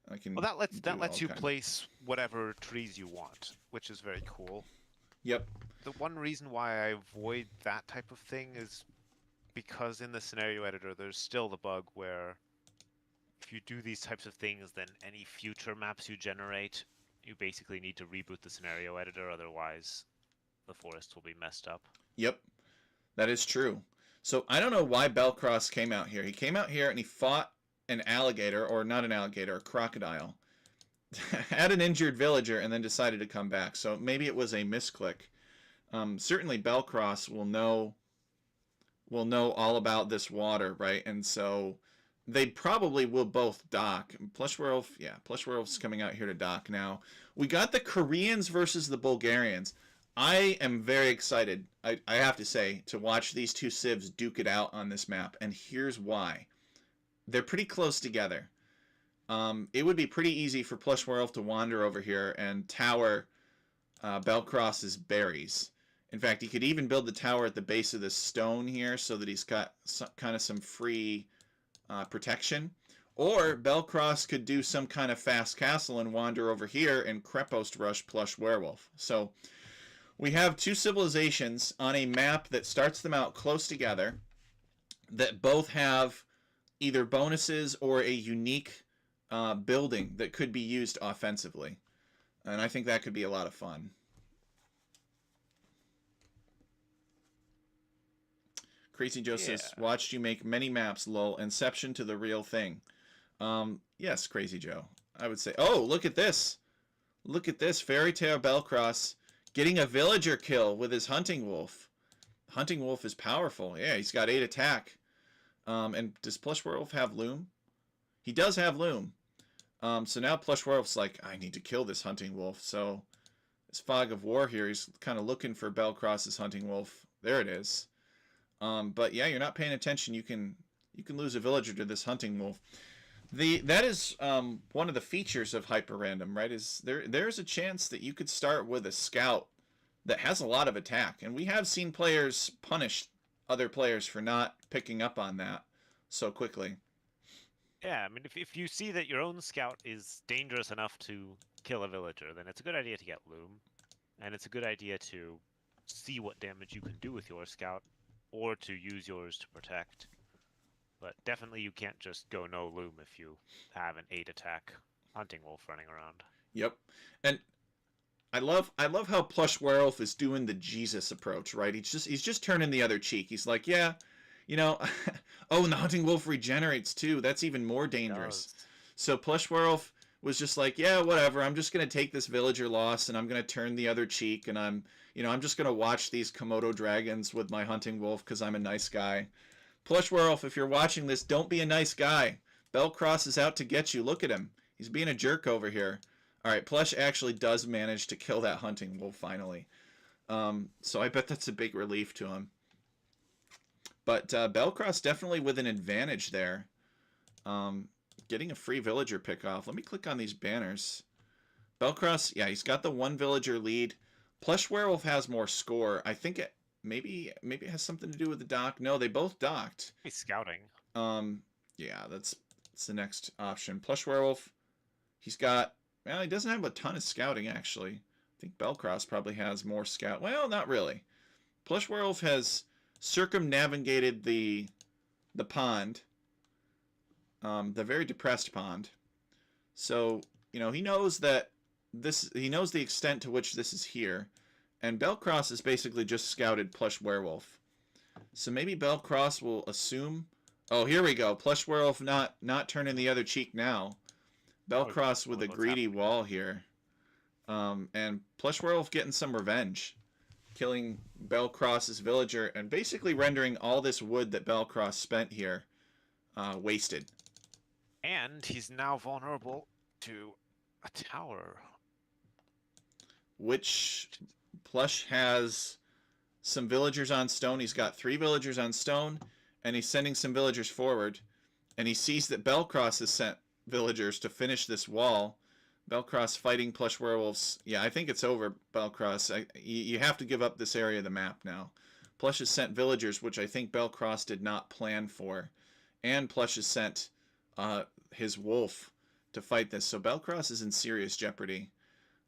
I Well, can that do all lets you kind. place whatever trees you want, which is very cool. Yep. The one reason why I avoid that type of thing is because in the scenario editor, there's still the bug where if you do these types of things, then any future maps you generate, you basically need to reboot the scenario editor, otherwise the forest will be messed up. Yep. That is true. So I don't know why Belcross came out here. He came out here and he fought an alligator, or not an alligator, a crocodile. Had an injured villager and then decided to come back. So maybe it was a misclick. Certainly Belcross will know all about this water, right? And so they probably will both dock. Plush Werewolf's coming out here to dock now. We got the Koreans versus the Bulgarians. I am very excited, I have to say, to watch these two civs duke it out on this map, and here's why. They're pretty close together. It would be pretty easy for Plush Werewolf to wander over here and tower Belcross's berries. In fact, he could even build the tower at the base of this stone here so that he's got kind of some free protection. Or Belcross could do some kind of fast castle and wander over here and Crepost rush Plush Werewolf. So we have two civilizations on a map that starts them out close together that both have either bonuses or a unique building that could be used offensively. And I think that could be a lot of fun. Crazy Joe says, Yeah. watched you make many maps, lol. Inception to the real thing. Yes, Crazy Joe. I would say, oh, look at this. Look at this. Fairy Tale Belcross getting a villager kill with his Hunting Wolf. Hunting Wolf is powerful. Yeah, he's got 8 attack. And does Plush Werewolf have Loom? He does have Loom. So now Plush Werewolf's like, I need to kill this Hunting Wolf. So this Fog of War here, he's kind of looking for Belcross's Hunting Wolf. There it is. But yeah, you're not paying attention. You can lose a villager to this Hunting Wolf. That is one of the features of Hyperrandom, right? Is there's a chance that you could start with a scout that has a lot of attack, and we have seen players punish other players for not picking up on that so quickly. Yeah, I mean, if you see that your own scout is dangerous enough to kill a villager, then it's a good idea to get Loom, and it's a good idea to see what damage you can do with your scout, or to use yours to protect. But definitely you can't just go no Loom if you have an 8 attack Hunting Wolf running around. Yep, and I love how Plush Werewolf is doing the Jesus approach, right? He's just turning the other cheek. He's like, yeah, you know, oh, and the Hunting Wolf regenerates too. That's even more dangerous. So Plush Werewolf was just like, yeah, whatever. I'm just gonna take this villager loss and I'm gonna turn the other cheek, and I'm just gonna watch these Komodo dragons with my Hunting Wolf because I'm a nice guy. Plush Werewolf, if you're watching this, don't be a nice guy. Belcross is out to get you. Look at him. He's being a jerk over here. All right, Plush actually does manage to kill that Hunting Wolf finally. So I bet that's a big relief to him. But Belcross definitely with an advantage there. Getting a free villager pick off. Let me click on these banners. Belcross, yeah, he's got the 1 villager lead. Plush Werewolf has more score. I think maybe it has something to do with the dock. No, they both docked. He's scouting. Yeah, that's the next option. Plush Werewolf, he's got, well, he doesn't have a ton of scouting actually. I think Belcross probably has more scout. Well, not really. Plush Werewolf has circumnavigated the pond, the very depressed pond. So, he knows that he knows the extent to which this is here. And Belcross has basically just scouted Plush Werewolf. So maybe Belcross will assume, oh, here we go. Plush Werewolf not turning the other cheek now. Belcross with a greedy wall here. And Plush Werewolf getting some revenge. Killing Belcross's villager and basically rendering all this wood that Belcross spent here wasted. And he's now vulnerable to a tower. Which Plush has some villagers on stone. He's got 3 villagers on stone, and he's sending some villagers forward. And he sees that Belcross has sent villagers to finish this wall. Belcross fighting plush werewolves. Yeah, I think it's over, Belcross. You have to give up this area of the map now. Plush has sent villagers, which I think Belcross did not plan for. And Plush has sent his wolf to fight this. So Belcross is in serious jeopardy.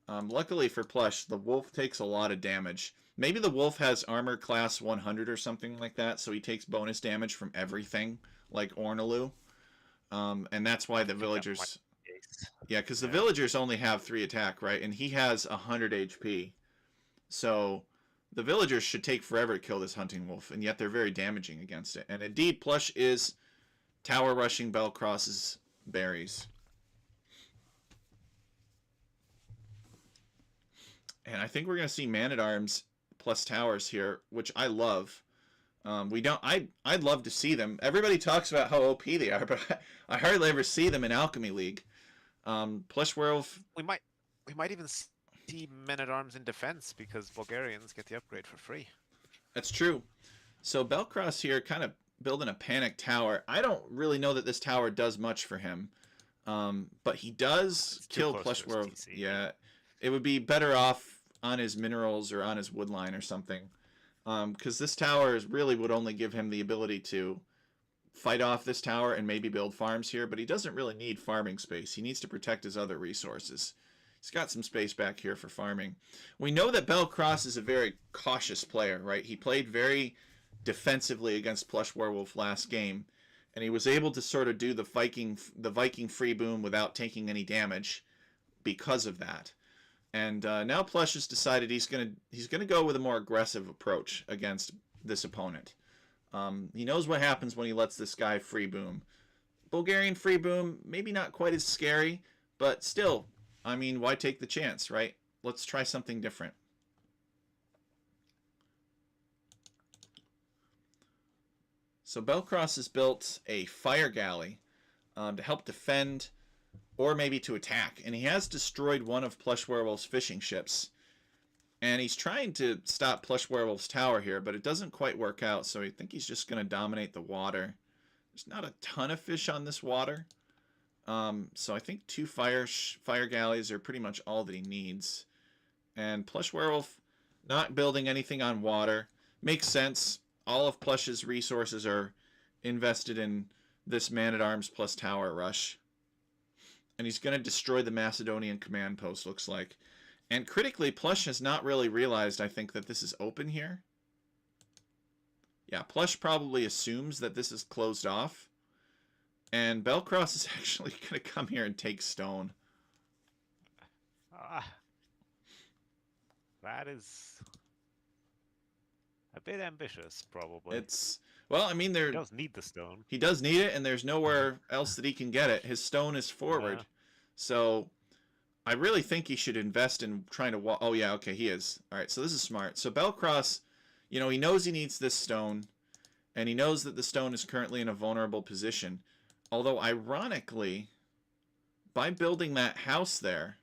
Luckily for Plush, the wolf takes a lot of damage. Maybe the wolf has armor class 100 or something like that, so he takes bonus damage from everything, like Ornaloo. And that's why the villagers... Yeah, because the villagers only have 3 attack, right? And he has 100 HP. So the villagers should take forever to kill this hunting wolf, and yet they're very damaging against it. And indeed, Plush is tower rushing Belcross's berries. And I think we're going to see Man-at-Arms plus towers here, which I love. I'd love to see them. Everybody talks about how OP they are, but I hardly ever see them in Alchemy League. Plush werewolf. We might even see Men-at-Arms in defense because Bulgarians get the upgrade for free. That's true. So Belcross here kind of building a panic tower. I don't really know that this tower does much for him. But he does kill plush werewolf. Yeah. It would be better off on his minerals or on his woodline or something. Because this tower really would only give him the ability to fight off this tower and maybe build farms here, but he doesn't really need farming space. He needs to protect his other resources. He's got some space back here for farming. We know that Belcross is a very cautious player, right? He played very defensively against Plush Werewolf last game, and he was able to sort of do the Viking free boom without taking any damage because of that. And now Plush has decided he's gonna go with a more aggressive approach against this opponent. He knows what happens when he lets this guy free boom. Bulgarian free boom, maybe not quite as scary, but still, I mean, why take the chance, right? Let's try something different. So Belcross has built a fire galley to help defend or maybe to attack. And he has destroyed one of Plush Werewolf's fishing ships. And he's trying to stop Plush Werewolf's tower here, but it doesn't quite work out, so I think he's just going to dominate the water. There's not a ton of fish on this water. So I think 2 fire galleys are pretty much all that he needs. And Plush Werewolf not building anything on water. Makes sense. All of Plush's resources are invested in this Man-at-Arms plus tower rush. And he's going to destroy the Macedonian command post, looks like. And critically, Plush has not really realized, I think, that this is open here. Yeah, Plush probably assumes that this is closed off. And Belcross is actually going to come here and take stone. That is a bit ambitious, probably. It's... Well, I mean, he does need the stone. He does need it, and there's nowhere else that he can get it. His stone is forward. Yeah. So I really think he should invest in trying to... Oh, yeah, okay, he is. All right, so this is smart. So Belcross, you know, he knows he needs this stone, and he knows that the stone is currently in a vulnerable position. Although, ironically, by building that house there,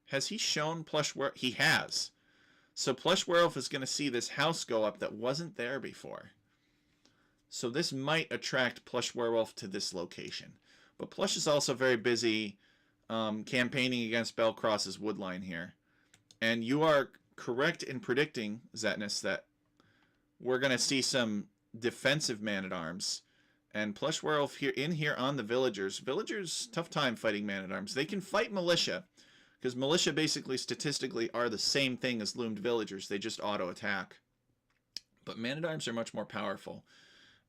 has he shown Plush Werewolf? He has. So Plush Werewolf is going to see this house go up that wasn't there before. So this might attract Plush Werewolf to this location. But Plush is also very busy campaigning against Belcross's woodline here. And you are correct in predicting, Zetnus, that we're going to see some defensive Man-at-Arms. And Plush Werewolf here on the villagers. Villagers, tough time fighting Man-at-Arms. They can fight militia. Because militia basically, statistically, are the same thing as loomed villagers. They just auto-attack. But Man-at-Arms are much more powerful.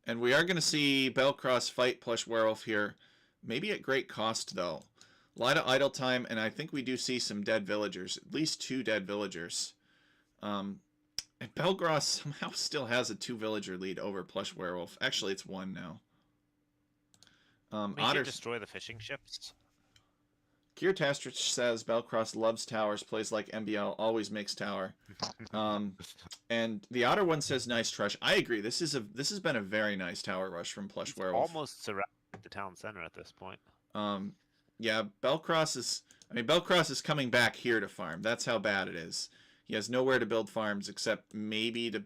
And we are going to see Belcross fight Plush Werewolf here. Maybe at great cost, though. A lot of idle time, and I think we do see some dead villagers. At least 2 dead villagers. And Belcross somehow still has a 2-villager lead over Plush Werewolf. Actually, it's 1 now. Otter destroy the fishing ships. Kirtastrich says Belcross loves towers, plays like MBL, always makes tower. And the Otter one says nice trush. I agree. This has been a very nice tower rush from Plush Werewolf. Almost surrounded the town center at this point. Yeah, Belcross is coming back here to farm. That's how bad it is. He has nowhere to build farms except maybe to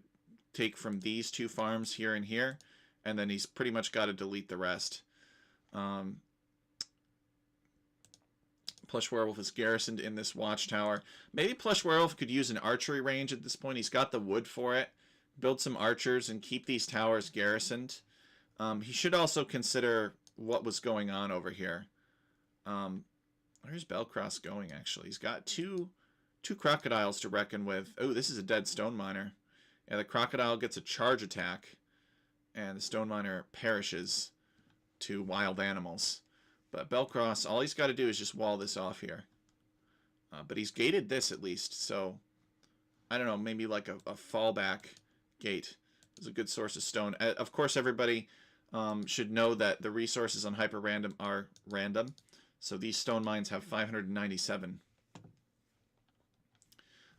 take from these 2 farms here and here, and then he's pretty much got to delete the rest. Plush Werewolf is garrisoned in this watchtower. Maybe Plush Werewolf could use an archery range at this point. He's got the wood for it. Build some archers and keep these towers garrisoned. He should also consider what was going on over here. Where's Belcross going, actually? He's got two crocodiles to reckon with. Oh, this is a dead stone miner. Yeah, the crocodile gets a charge attack, and the stone miner perishes to wild animals. But Belcross, all he's got to do is just wall this off here. But he's gated this at least, so I don't know, maybe like a fallback gate is a good source of stone. Of course, everybody should know that the resources on Hyperrandom are random, so these stone mines have 597.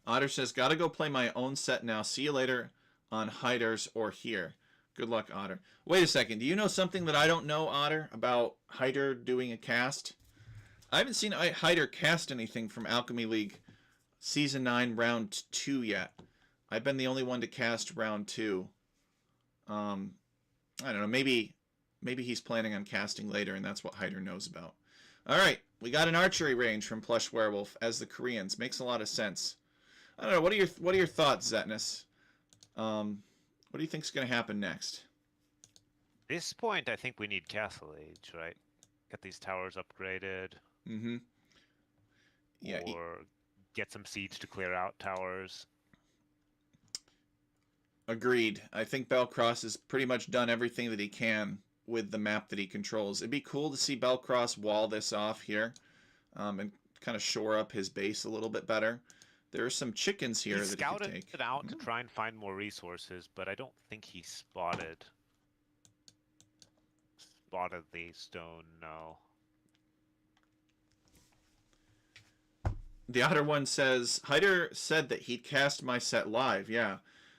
Otter says, gotta go play my own set now. See you later on Hiders or here. Good luck, Otter. Wait a second. Do you know something that I don't know, Otter, about Hider doing a cast? I haven't seen Hider cast anything from Alchemy League Season 9, Round 2 yet. I've been the only one to cast Round 2. I don't know. Maybe he's planning on casting later, and that's what Hider knows about. All right. We got an archery range from Plush Werewolf as the Koreans. Makes a lot of sense. I don't know. What are your thoughts, Zetnus? What do you think's going to happen next? At this point, I think we need Castle Age, right? Get these towers upgraded. Mm-hmm. Yeah. Or get some siege to clear out towers. Agreed. I think Belcross has pretty much done everything that he can with the map that he controls. It'd be cool to see Belcross wall this off here and kind of shore up his base a little bit better. There are some chickens here that he could take. He scouted it out to try and find more resources, but I don't think he spotted the stone, no. The Otter one says, Hider said that he'd cast my set live. Yeah.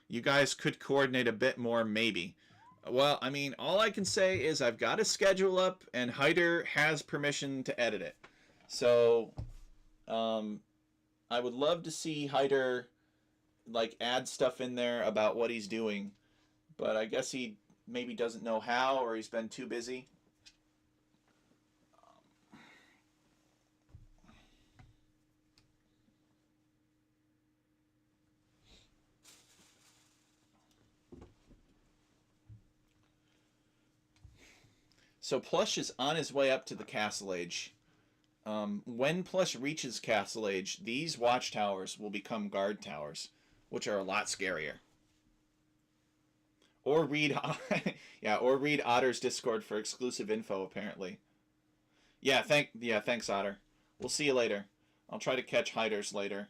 You guys could coordinate a bit more, maybe. Well, I mean, all I can say is I've got a schedule up, and Hider has permission to edit it. So, I would love to see Hider, like, add stuff in there about what he's doing. But I guess he maybe doesn't know how, or he's been too busy. So Plush is on his way up to the Castle Age. When Plush reaches Castle Age, these watchtowers will become guard towers, which are a lot scarier. Or read, or read Otter's Discord for exclusive info. Apparently, thanks Otter. We'll see you later. I'll try to catch Hiders later.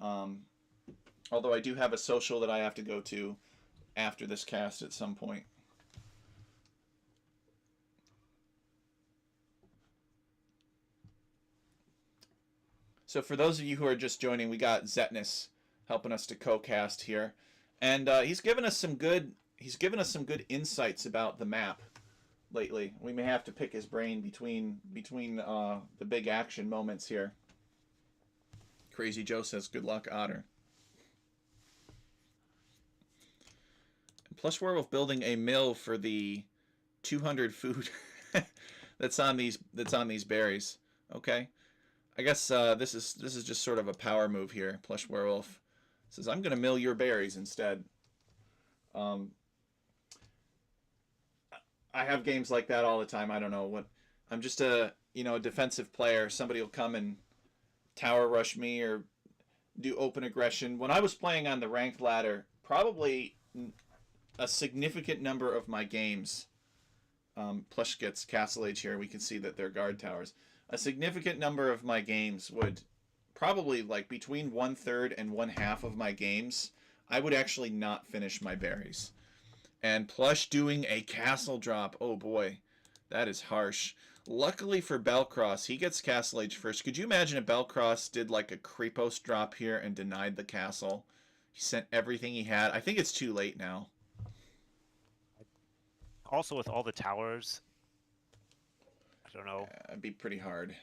Although I do have a social that I have to go to after this cast at some point. So for those of you who are just joining, we got Zetnus helping us to co-cast here, and he's given us some good insights about the map lately. We may have to pick his brain between the big action moments here. Crazy Joe says, "Good luck, Otter." And Plush Werewolf building a mill for the 200 food that's on these berries. Okay. I guess this is just sort of a power move here. Plush Werewolf says, "I'm going to mill your berries instead." I have games like that all the time. I don't know what. I'm just a defensive player. Somebody will come and tower rush me or do open aggression. When I was playing on the ranked ladder, probably a significant number of my games. Plush gets Castle Age here. We can see that they're guard towers. A significant number of my games would probably, like, between 1/3 and 1/2 of my games, I would actually not finish my berries. And Plush doing a castle drop, oh boy, that is harsh. Luckily for Belcross, he gets Castle Age first. Could you imagine if Belcross did like a Kripos drop here and denied the castle? He sent everything he had. I think it's too late now. Also, with all the towers, I don't know. It'd be pretty hard.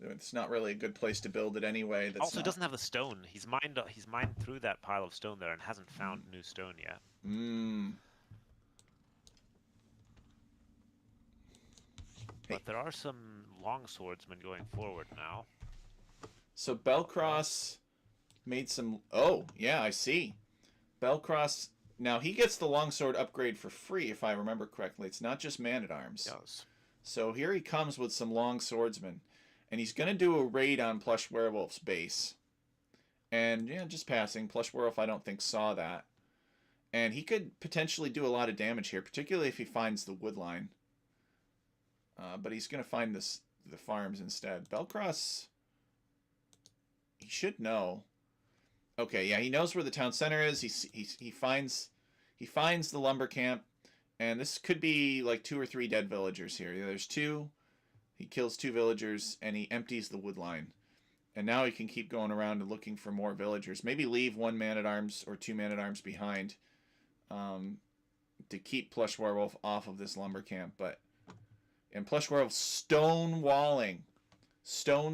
It's not really a good place to build it anyway. Also, doesn't have the stone. He's mined through that pile of stone there and hasn't found new stone yet. But there are some long swordsman going forward now. So Belcross made some... Oh, yeah, I see. Belcross... Now, he gets the longsword upgrade for free, if I remember correctly. It's not just man-at-arms. Yes. So here he comes with some long swordsmen. And he's going to do a raid on Plush Werewolf's base. And, yeah, just passing. Plush Werewolf, I don't think, saw that. And he could potentially do a lot of damage here, particularly if he finds the wood line. But he's going to find the farms instead. Belcross, he should know. Okay, yeah, he knows where the town center is. He finds the lumber camp, and this could be like 2 or 3 dead villagers here. Yeah, there's 2. He kills 2 villagers, and he empties the wood line. And now he can keep going around and looking for more villagers. Maybe leave 1 man-at-arms or 2 man-at-arms behind to keep Plush Werewolf off of this lumber camp. And Plush Werewolf stone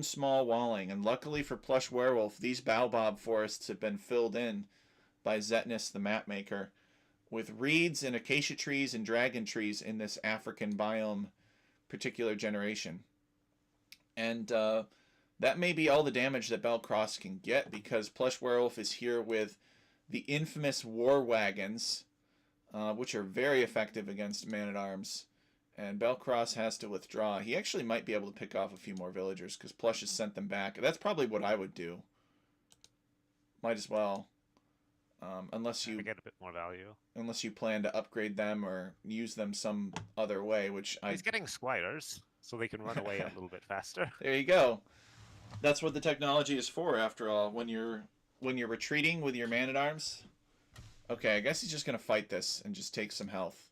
small walling. And luckily for Plush Werewolf, these baobab forests have been filled in by Zetnus, the map maker, with reeds and acacia trees and dragon trees in this African biome particular generation. And that may be all the damage that Belcross can get, because Plush Werewolf is here with the infamous war wagons, which are very effective against man-at-arms. And Belcross has to withdraw. He actually might be able to pick off a few more villagers, because Plush has sent them back. That's probably what I would do. Might as well. Unless you get a bit more value. Unless you plan to upgrade them or use them some other way, which He's getting squires, so they can run away a little bit faster. There you go. That's what the technology is for, after all. When you're retreating with your man-at-arms. Okay, I guess he's just going to fight this and just take some health.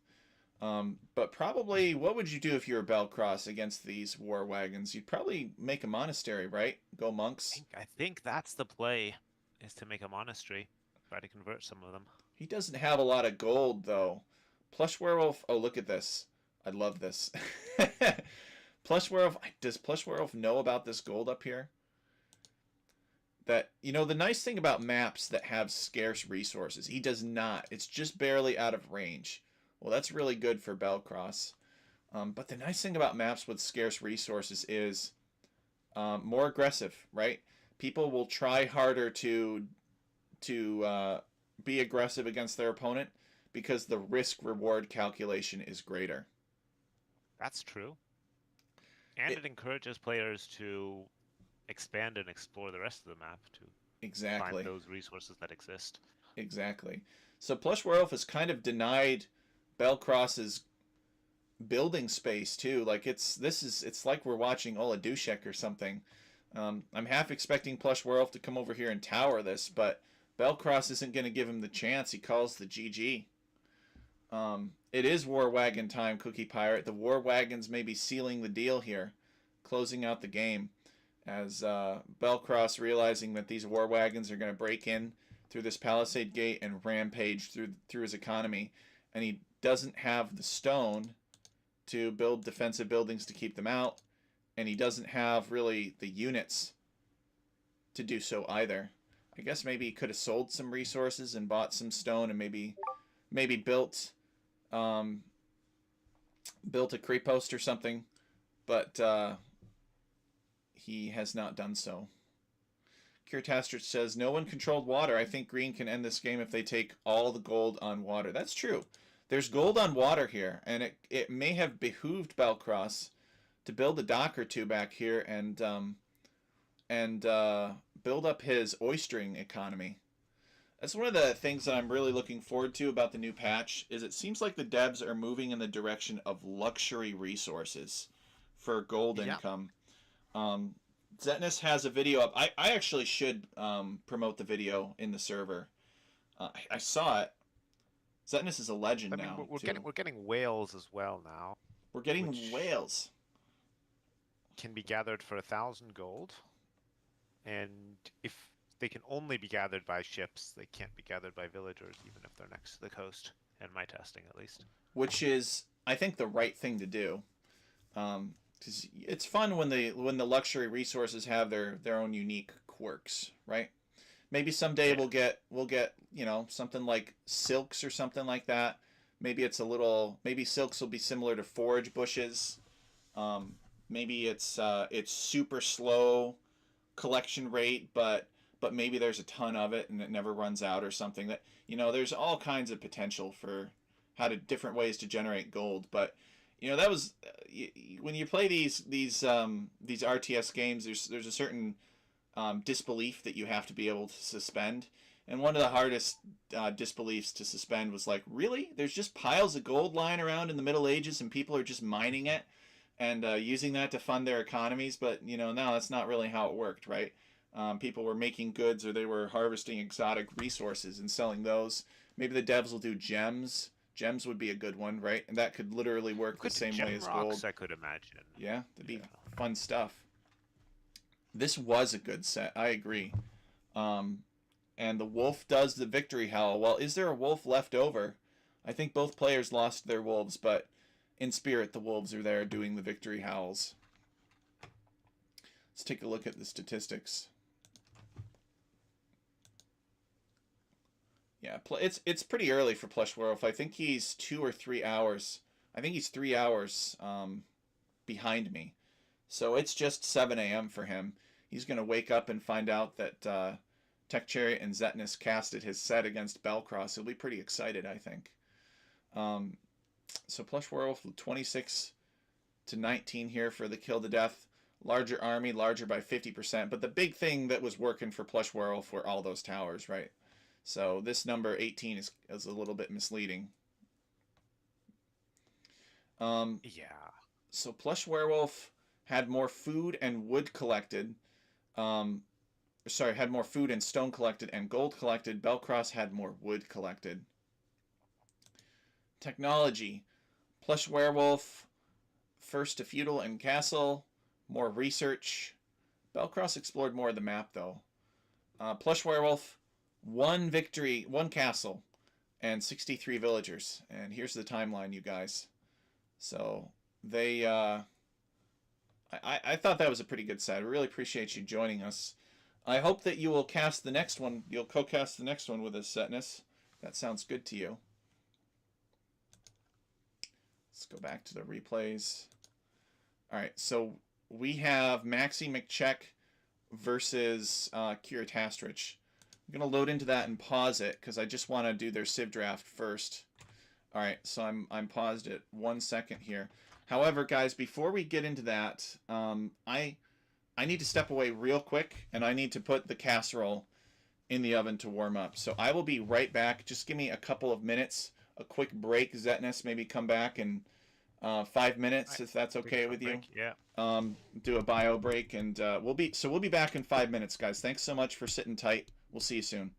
But probably, what would you do if you were Belcross against these war wagons? You'd probably make a monastery, right? Go monks. I think that's the play, is to make a monastery. Try to convert some of them. He doesn't have a lot of gold, though. Plush Werewolf... Oh, look at this. I love this. Plush Werewolf... Does Plush Werewolf know about this gold up here? That, you know, the nice thing about maps that have scarce resources, he does not. It's just barely out of range. Well, that's really good for Belcross. But the nice thing about maps with scarce resources is more aggressive, right? People will try harder to be aggressive against their opponent because the risk-reward calculation is greater. That's true. And it encourages players to expand and explore the rest of the map to find those resources that exist. Exactly. So Plush Werewolf has kind of denied Belcross's building space too. Like it's like we're watching Ola Dushek or something. I'm half expecting Plush Werewolf to come over here and tower this, but Belcross isn't going to give him the chance. He calls the GG. It is War Wagon time, Cookie Pirate. The War Wagons may be sealing the deal here, closing out the game, as Belcross, realizing that these War Wagons are going to break in through this palisade gate and rampage through his economy, and he doesn't have the stone to build defensive buildings to keep them out, and he doesn't have really the units to do so either. I guess maybe he could have sold some resources and bought some stone, and maybe built a creep post or something, but he has not done so. Kirtastrich says, no one controlled water. I think green can end this game if they take all the gold on water. That's true. There's gold on water here, and it may have behooved Belcross to build a dock or two back here and build up his oystering economy. That's one of the things that I'm really looking forward to about the new patch, is it seems like the devs are moving in the direction of luxury resources for gold income. Zetnus has a video up. I actually should promote the video in the server. I saw it. Zetnus is a legend now. We're getting whales as well now. We're getting whales. Can be gathered for 1,000 gold, and if they can only be gathered by ships, they can't be gathered by villagers, even if they're next to the coast. In my testing, at least. Which is, I think, the right thing to do. Because it's fun when the luxury resources have their own unique quirks, right? Maybe someday we'll get something like silks or something like that. Maybe silks will be similar to forage bushes. Maybe it's super slow collection rate, but maybe there's a ton of it and it never runs out or something. That, there's all kinds of potential for how to different ways to generate gold. But that was when you play these RTS games. There's a certain disbelief that you have to be able to suspend. And one of the hardest disbeliefs to suspend was like, really? There's just piles of gold lying around in the Middle Ages and people are just mining it and using that to fund their economies. But, no, that's not really how it worked, right? People were making goods or they were harvesting exotic resources and selling those. Maybe the devs will do gems. Gems would be a good one, right? And that could literally work the Good same gem way as rocks, gold. I could imagine. Yeah, that'd be Yeah. fun stuff. This was a good set. I agree. Um, and the wolf does the victory howl. Well, is there a wolf left over? I think both players lost their wolves, but in spirit, the wolves are there doing the victory howls. Let's take a look at the statistics. Yeah, it's pretty early for Plush Werewolf. I think he's 2 or 3 hours. I think he's 3 hours behind me. So it's just 7 a.m. for him. He's going to wake up and find out that Tech Chariot and Zetnus casted his set against Belcross. He'll be pretty excited, I think. So Plush Werewolf 26 to 19 here for the kill to death. Larger army, larger by 50%. But the big thing that was working for Plush Werewolf were all those towers, right? So this number 18 is a little bit misleading. Yeah. So Plush Werewolf had more food and wood collected. Had more food and stone collected and gold collected. Belcross had more wood collected. Technology. Plush Werewolf, first to feudal and castle. More research. Belcross explored more of the map, though. Plush Werewolf, one victory, one castle, and 63 villagers. And here's the timeline, you guys. So they, I thought that was a pretty good set. I really appreciate you joining us. I hope that you will cast the next one. You'll co-cast the next one with us, Zetnus. That sounds good to you. Let's go back to the replays. All right, so we have Maxi McCheck versus Kira Tastrich. I'm going to load into that and pause it because I just want to do their Civ draft first. All right, so I'm paused it 1 second here. However, guys, before we get into that, I need to step away real quick, and I need to put the casserole in the oven to warm up. So I will be right back. Just give me a couple of minutes, a quick break, Zetnus. Maybe come back in 5 minutes, if that's okay with you. Yeah. Do a bio break, and we'll be back in 5 minutes, guys. Thanks so much for sitting tight. We'll see you soon.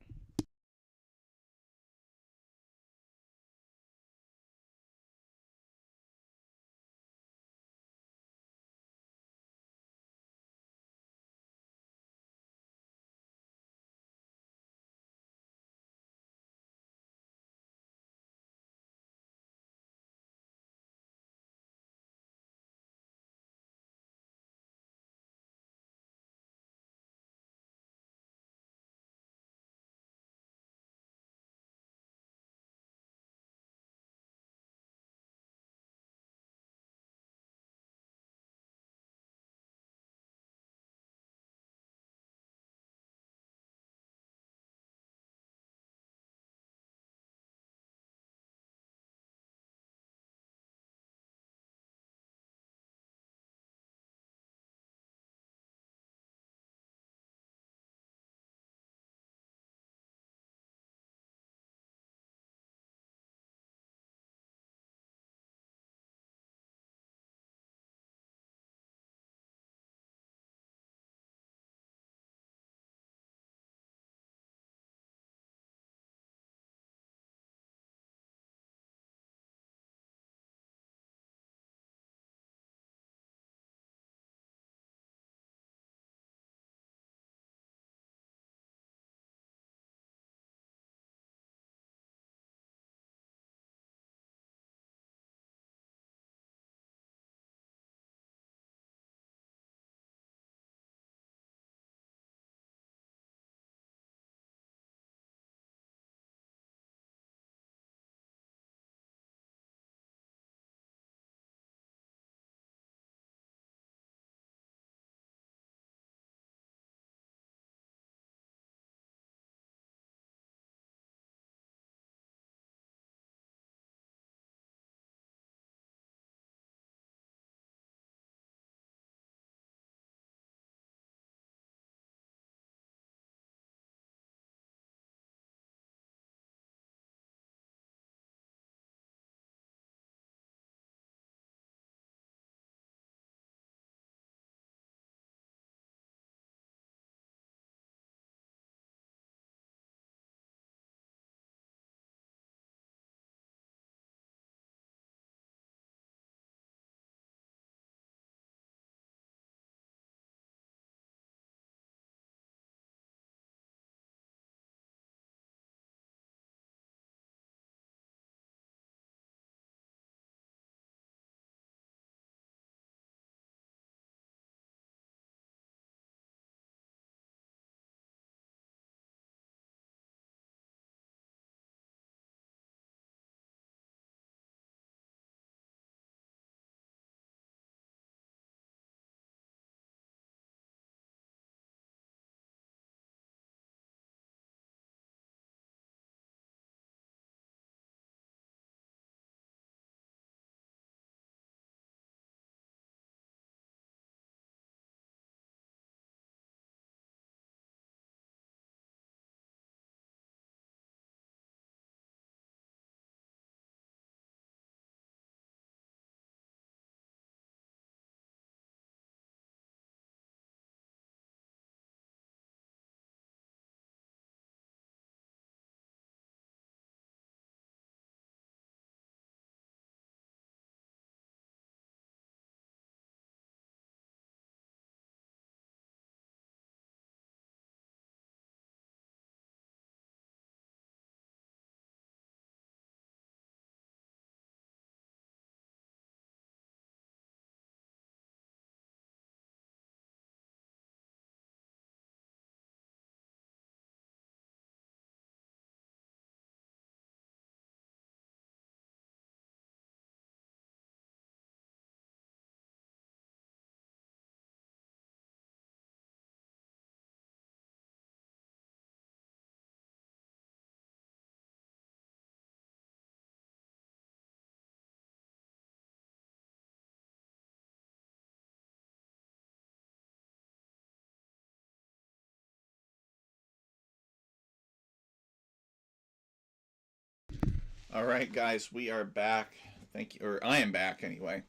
All right, guys, we are back. Thank you, or I am back anyway.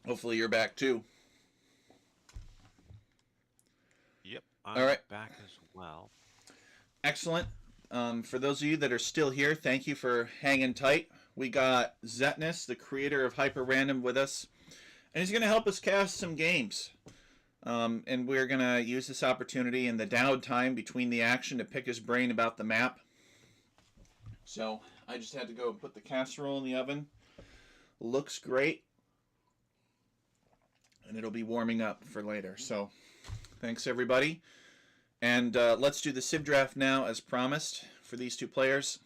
Hopefully you're back too. Yep, All I'm right, back as well. excellent. For those of you that are still here, thank you for hanging tight. We got Zetnus, the creator of Hyperrandom, with us, and he's going to help us cast some games. And we're going to use this opportunity in the downtime between the action to pick his brain about the map. So I just had to go and put the casserole in the oven. Looks great. And it'll be warming up for later. So thanks, everybody. And let's do the Civ draft now, as promised, for these two players.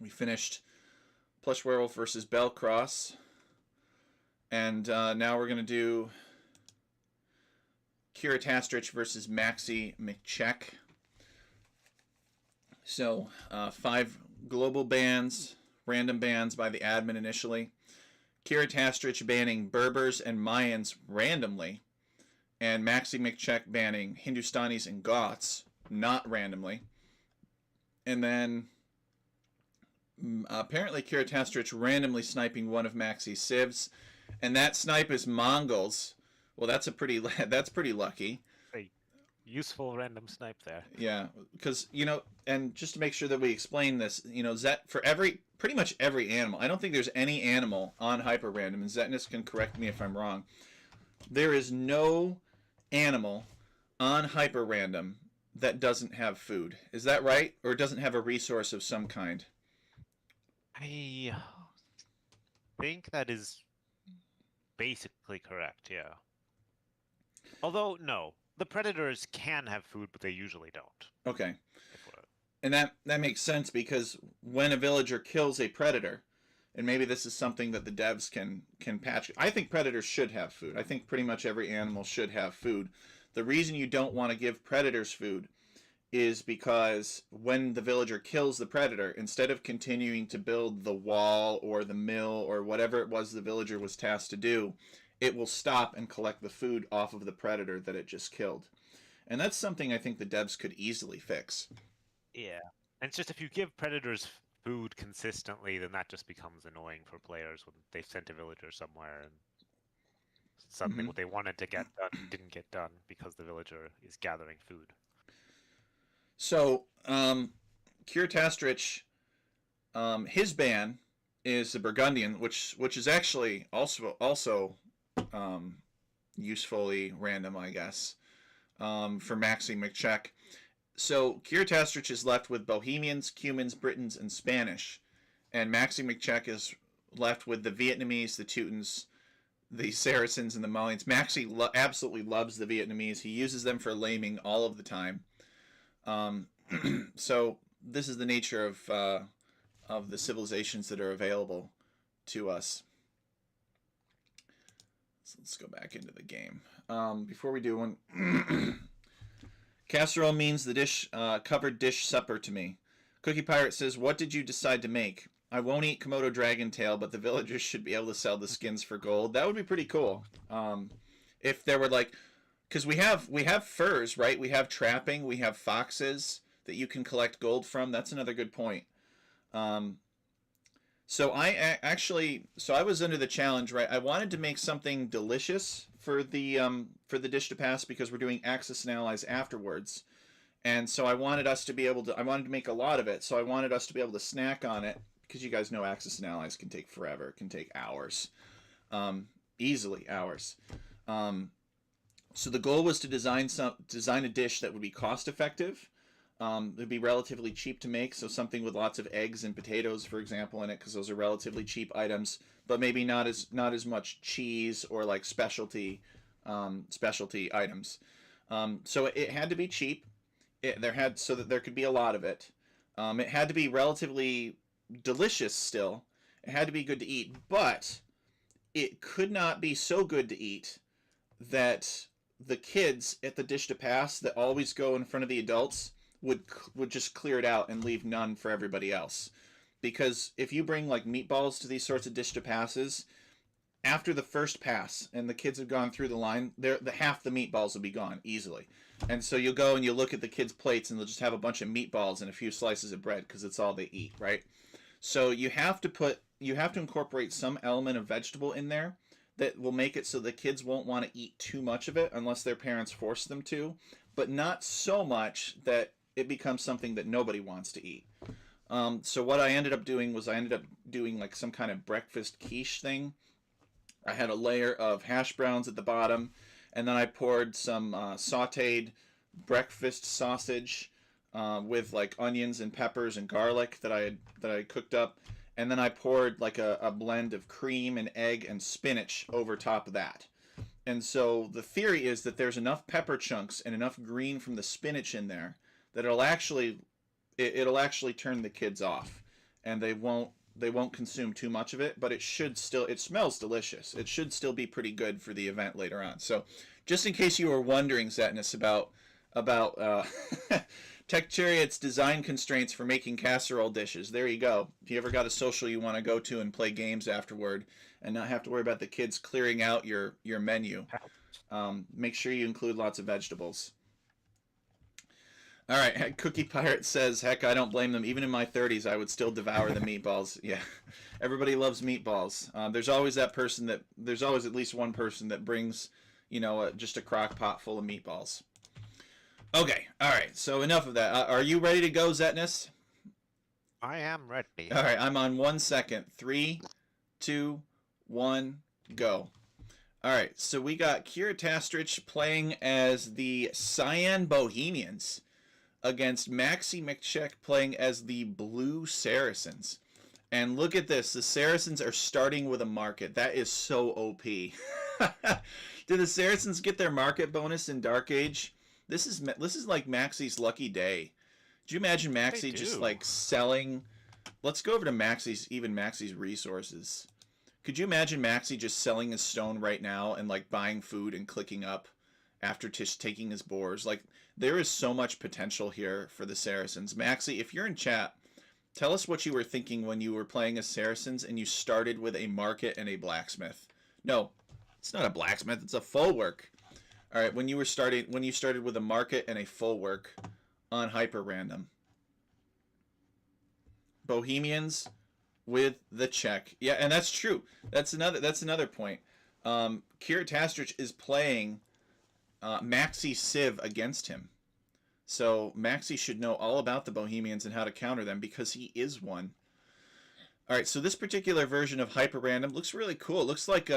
We finished Plush Werewolf versus Bellcross. And now we're going to do Kira Tastrich versus Maxi McCheck. So 5 global bans, random bans by the admin initially. Kira Tastrich banning Berbers and Mayans randomly. And Maxi McCheck banning Hindustanis and Goths, not randomly. And then apparently Kira Tastrich randomly sniping one of Maxi's civs. And that snipe is Mongols. Well, that's pretty lucky. A useful random snipe there. Yeah, because, and just to make sure that we explain this, Zet, for pretty much every animal, I don't think there's any animal on Hyperrandom, and Zetnus can correct me if I'm wrong, there is no animal on Hyperrandom that doesn't have food. Is that right? Or doesn't have a resource of some kind? I think that is basically correct, yeah. Although, no. The predators can have food, but they usually don't. Okay. And that makes sense, because when a villager kills a predator, and maybe this is something that the devs can patch. I think predators should have food. I think pretty much every animal should have food. The reason you don't want to give predators food is because when the villager kills the predator, instead of continuing to build the wall or the mill or whatever it was the villager was tasked to do, it will stop and collect the food off of the predator that it just killed. And that's something I think the devs could easily fix. Yeah. And it's just if you give predators food consistently, then that just becomes annoying for players when they've sent a villager somewhere and suddenly what they wanted to get done didn't get done because the villager is gathering food. So, Kira Tastrich, his ban is the Burgundian, which is actually also usefully random, I guess, for Maxi McCheck. So Kira Tastrich is left with Bohemians, Cumans, Britons, and Spanish, and Maxi McCheck is left with the Vietnamese, the Teutons, the Saracens, and the Malians. Maxi absolutely loves the Vietnamese. He uses them for laming all of the time. So this is the nature of the civilizations that are available to us. So let's go back into the game. Before we do one, casserole means the dish, covered dish supper to me. Cookie Pirate says, "What did you decide to make? I won't eat Komodo dragon tail, but the villagers should be able to sell the skins for gold." That would be pretty cool. If there were because we have furs, right? We have trapping, we have foxes that you can collect gold from. That's another good point. So I was under the challenge, right? I wanted to make something delicious for the dish to pass, because we're doing Axis and Allies afterwards, and so I wanted to make a lot of it. So I wanted us to be able to snack on it, because you guys know Axis and Allies can take forever. It can take hours, easily hours. So the goal was to design a dish that would be cost effective. It would be relatively cheap to make, so something with lots of eggs and potatoes, for example, in it, because those are relatively cheap items, but maybe not as much cheese or like specialty items. So it had to be cheap. So that there could be a lot of it. It had to be relatively delicious still. It had to be good to eat, but it could not be so good to eat that the kids at the dish to pass that always go in front of the adults would just clear it out and leave none for everybody else. Because if you bring like meatballs to these sorts of dish to passes, after the first pass and the kids have gone through the line, half the meatballs will be gone easily. And so you'll go and you look at the kids' plates and they'll just have a bunch of meatballs and a few slices of bread because it's all they eat, right? So you have to incorporate some element of vegetable in there that will make it so the kids won't want to eat too much of it unless their parents force them to, but not so much that it becomes something that nobody wants to eat. So what I ended up doing was I ended up doing like some kind of breakfast quiche thing. I had a layer of hash browns at the bottom, and then I poured some sautéed breakfast sausage with like onions and peppers and garlic that I cooked up, and then I poured like a blend of cream and egg and spinach over top of that. And so the theory is that there's enough pepper chunks and enough green from the spinach in there that it'll actually turn the kids off, and they won't consume too much of it, but it smells delicious. It should still be pretty good for the event later on. So just in case you were wondering, Zetnus, about Tech Chariot's design constraints for making casserole dishes, there you go. If you ever got a social you want to go to and play games afterward and not have to worry about the kids clearing out your menu, make sure you include lots of vegetables. All right, Cookie Pirate says, "Heck, I don't blame them. Even in my 30s, I would still devour the meatballs." Yeah, everybody loves meatballs. There's always at least one person that brings, just a crock pot full of meatballs. Okay, all right. So enough of that. Are you ready to go, Zetnus? I am ready. All right, I'm on 1 second. 3, 2, 1, go. All right, so we got Kira Tastrich playing as the Cyan Bohemians against Maxi McCheck playing as the Blue Saracens. And look at this. The Saracens are starting with a market. That is so OP. Did the Saracens get their market bonus in Dark Age? This is like Maxi's lucky day. Do you imagine Maxi just like selling? Let's go over to Maxi's resources. Could you imagine Maxi just selling his stone right now and like buying food and clicking up after taking his boars? Like, there is so much potential here for the Saracens. Maxi, if you're in chat, tell us what you were thinking when you were playing as Saracens and you started with a market and a blacksmith. No, it's not a blacksmith, it's a full work. All right, when you started with a market and a full work on Hyperrandom. Bohemians with the check. Yeah, and that's true. That's another point. Kira Tastrich is playing Maxi Civ against him. So Maxi should know all about the Bohemians and how to counter them because he is one. All right, so this particular version of Hyperrandom looks really cool. It looks like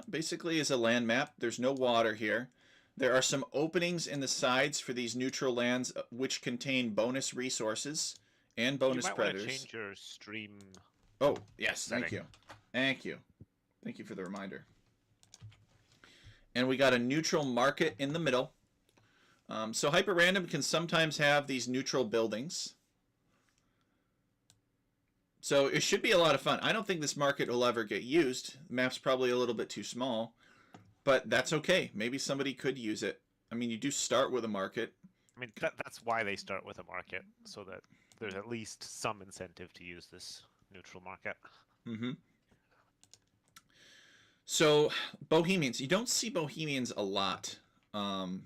basically is a land map. There's no water here. There are some openings in the sides for these neutral lands which contain bonus resources and bonus predators. You might want to change your stream. Oh, yes, thank you. Thank you. Thank you for the reminder. And we got a neutral market in the middle. So Hyperrandom can sometimes have these neutral buildings. So it should be a lot of fun. I don't think this market will ever get used. The map's probably a little bit too small, but that's okay. Maybe somebody could use it. I mean, you do start with a market. I mean, that's why they start with a market, so that there's at least some incentive to use this neutral market. Mm-hmm. So Bohemians, you don't see Bohemians a lot on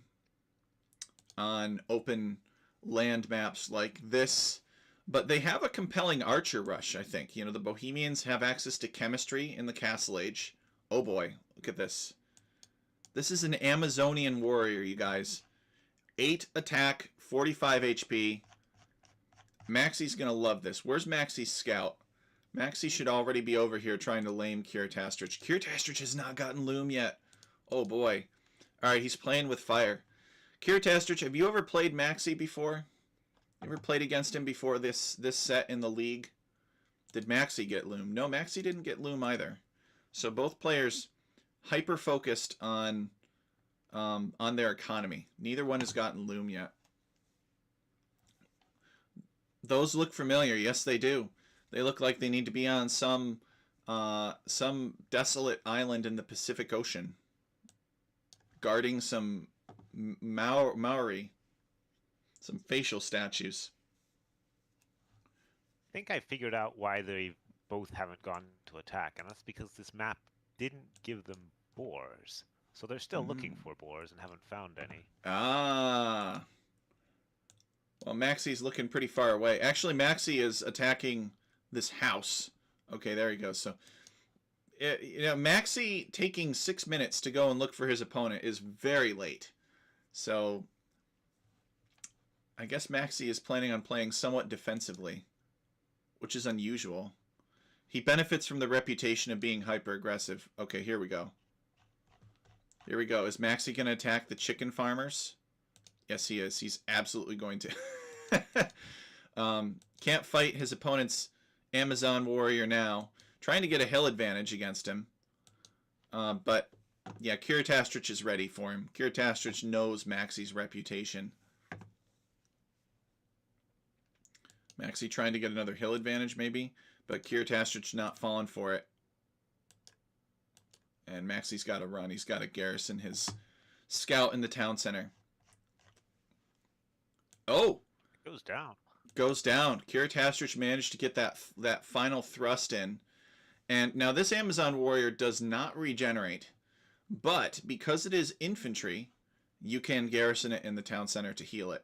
open land maps like this. But they have a compelling archer rush, I think. The Bohemians have access to chemistry in the Castle Age. Oh boy, look at this. This is an Amazonian warrior, you guys. 8 attack, 45 HP. Maxi's going to love this. Where's Maxi's scout? Maxi should already be over here trying to lame Kira Tastrich. Kira Tastrich has not gotten loom yet. Oh boy. Alright, he's playing with fire. Kira Tastrich, have you ever played Maxi before? Ever played against him before this set in the league? Did Maxi get loom? No, Maxi didn't get loom either. So both players hyper focused on their economy. Neither one has gotten loom yet. Those look familiar. Yes, they do. They look like they need to be on some desolate island in the Pacific Ocean, guarding some Maori. Some facial statues. I think I figured out why they both haven't gone to attack, and that's because this map didn't give them boars. So they're still looking for boars and haven't found any. Ah. Well, Maxi's looking pretty far away. Actually, Maxi is attacking this house. Okay, there he goes. So, Maxi taking 6 minutes to go and look for his opponent is very late. So, I guess Maxi is planning on playing somewhat defensively, which is unusual. He benefits from the reputation of being hyper-aggressive. Okay, here we go. Here we go. Is Maxi going to attack the chicken farmers? Yes, he is. He's absolutely going to. Can't fight his opponent's Amazon warrior now. Trying to get a hill advantage against him. But, yeah, Kiritastrich is ready for him. Kiritastrich knows Maxi's reputation. Maxi trying to get another hill advantage, maybe. But Kiritastrich not falling for it. And Maxi's got to run. He's got to garrison his scout in the town center. Oh! Goes down. Goes down. Kiritastrich managed to get that final thrust in. And now this Amazon warrior does not regenerate. But because it is infantry, you can garrison it in the town center to heal it.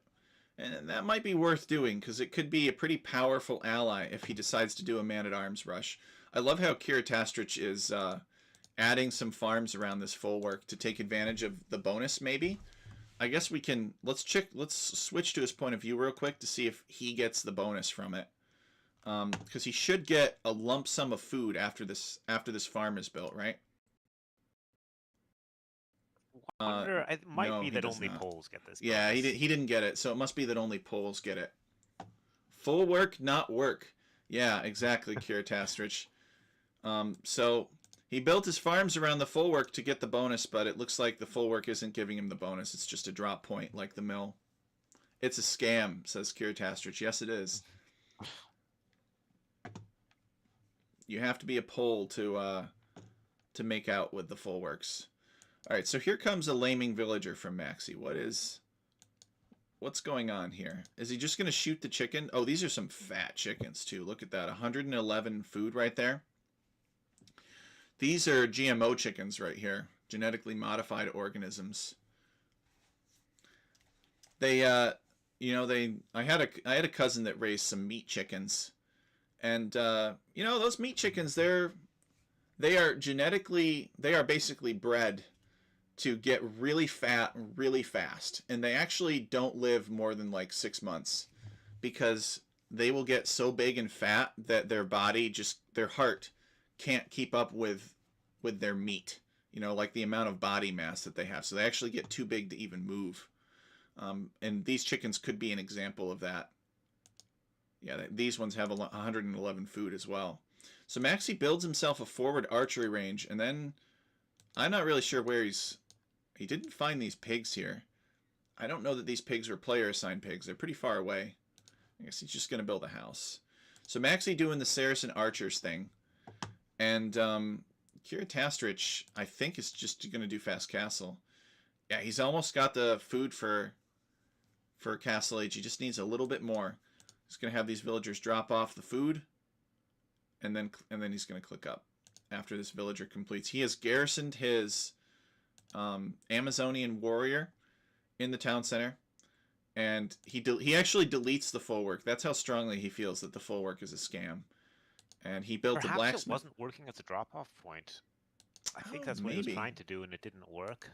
And that might be worth doing, because it could be a pretty powerful ally if he decides to do a man-at-arms rush. I love how Kiritastrich is adding some farms around this full work to take advantage of the bonus, maybe. I guess we can... Let's switch to his point of view real quick to see if he gets the bonus from it. Because he should get a lump sum of food after this farm is built, right? It might no, be that only not. Poles get this bonus. Yeah, he didn't get it, so it must be that only Poles get it. Full work, not work. Yeah, exactly, Kiritastrich. So he built his farms around the full work to get the bonus, but it looks like the full work isn't giving him the bonus. It's just a drop point, like the mill. It's a scam, says Kiritastrich. Yes, it is. You have to be a Pole to make out with the full works. All right, so here comes a laming villager from Maxi. What's going on here? Is he just going to shoot the chicken? Oh, these are some fat chickens, too. Look at that. 111 food right there. These are GMO chickens right here. Genetically modified organisms. I had a cousin that raised some meat chickens. And, those meat chickens, they are basically bred to get really fat really fast, and they actually don't live more than like 6 months, because they will get so big and fat that their heart can't keep up with their meat, like the amount of body mass that they have. So they actually get too big to even move. And these chickens could be an example of that. Yeah, these ones have 111 food as well. So Maxi builds himself a forward archery range, and then I'm not really sure where he didn't find these pigs here. I don't know that these pigs were player-assigned pigs. They're pretty far away. I guess he's just going to build a house. So Maxi doing the Saracen archers thing. And Kiritastrich, I think, is just going to do fast castle. Yeah, he's almost got the food for Castle Age. He just needs a little bit more. He's going to have these villagers drop off the food. And then he's going to click up after this villager completes. He has garrisoned his Amazonian warrior in the town center, and he actually deletes the full work. That's how strongly he feels that the full work is a scam. And he built a blacksmith. It wasn't working as a drop-off point. I think that's what he was trying to do, and it didn't work,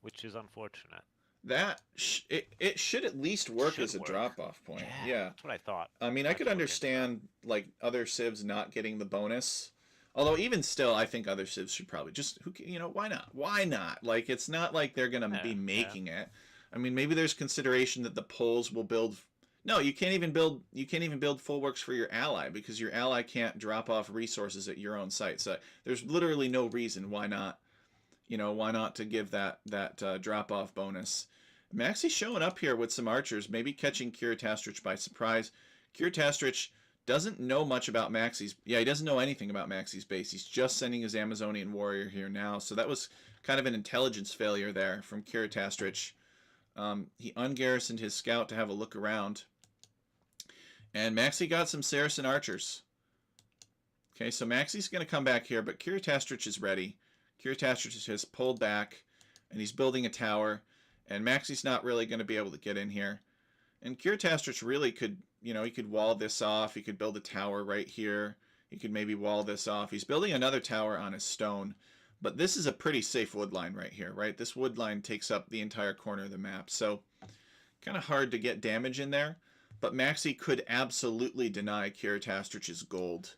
which is unfortunate. It should at least work as a drop-off point. Yeah, that's what I thought. I mean, I could understand like other civs not getting the bonus. Although even still, I think other civs should probably just, why not? Why not? Like, it's not like they're going to be making it. I mean, maybe there's consideration that the Poles will build. No, you can't even build full works for your ally, because your ally can't drop off resources at your own site. So there's literally no reason why not. Why not to give that drop off bonus? Maxi's showing up here with some archers, maybe catching Kiritastrich by surprise. Kiritastrich doesn't know much about Maxi's... Yeah, he doesn't know anything about Maxi's base. He's just sending his Amazonian warrior here now. So that was kind of an intelligence failure there from Kiritastrich. He ungarrisoned his scout to have a look around. And Maxi got some Saracen archers. Okay, so Maxi's going to come back here, but Kiritastrich is ready. Kiritastrich has pulled back, and he's building a tower. And Maxi's not really going to be able to get in here. And Kiritastrich really could, you know, he could wall this off. He could build a tower right here. He could maybe wall this off. He's building another tower on his stone. But this is a pretty safe wood line right here, right? This wood line takes up the entire corner of the map. So kind of hard to get damage in there. But Maxi could absolutely deny Kiritastrich's gold,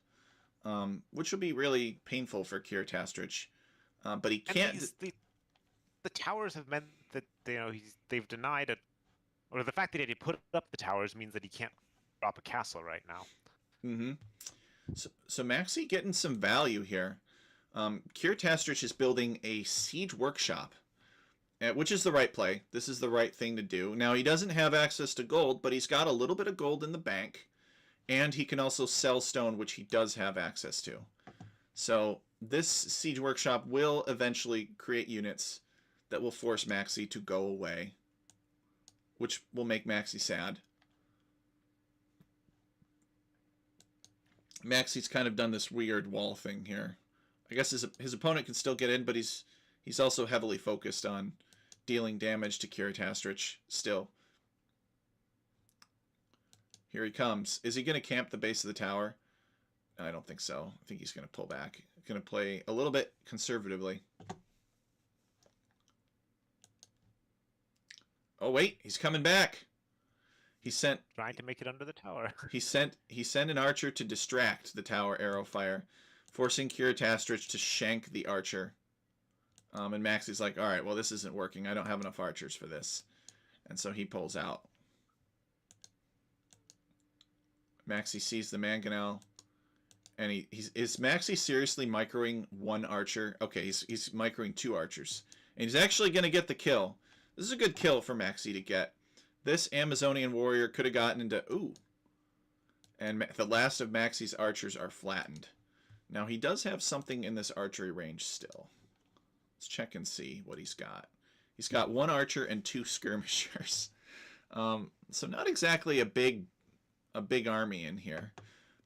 which would be really painful for Kiritastrich. But he can't... And the towers have meant that, you know, they've denied it. Or the fact that he put up the towers means that he can't drop a castle right now. Mm-hmm. So Maxi getting some value here. Kiritastrich is building a siege workshop, which is the right play. This is the right thing to do. Now, he doesn't have access to gold, but he's got a little bit of gold in the bank, and he can also sell stone, which he does have access to. So this siege workshop will eventually create units that will force Maxi to go away, which will make Maxi sad. Maxi's kind of done this weird wall thing here. I guess his opponent can still get in, but he's also heavily focused on dealing damage to Kiritastrich still. Here he comes. Is he going to camp the base of the tower? I don't think so. I think he's going to pull back. He's going to play a little bit conservatively. Oh, wait. He's coming back. He sent... Trying to make it under the tower. he sent an archer to distract the tower arrow fire, forcing Kiritastrich to shank the archer. And Maxi's like, all right, well, this isn't working. I don't have enough archers for this. And so he pulls out. Maxi sees the mangonel. And is Maxi seriously microing one archer? Okay, he's microing two archers. And he's actually going to get the kill. This is a good kill for Maxi to get. This Amazonian warrior could have gotten into... Ooh. And the last of Maxi's archers are flattened. Now, he does have something in this archery range still. Let's check and see what he's got. He's got one archer and two skirmishers. So not exactly a big army in here.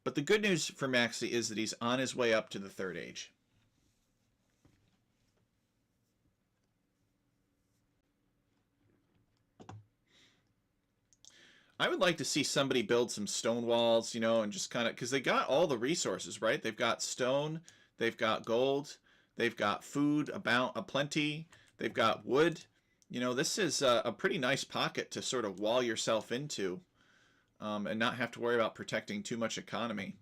But the good news for Maxi is that he's on his way up to the third age. I would like to see somebody build some stone walls, you know, and just kind of, because they got all the resources, right? They've got stone, they've got gold, they've got food, aplenty, they've got wood. You know, this is a pretty nice pocket to sort of wall yourself into, and not have to worry about protecting too much economy.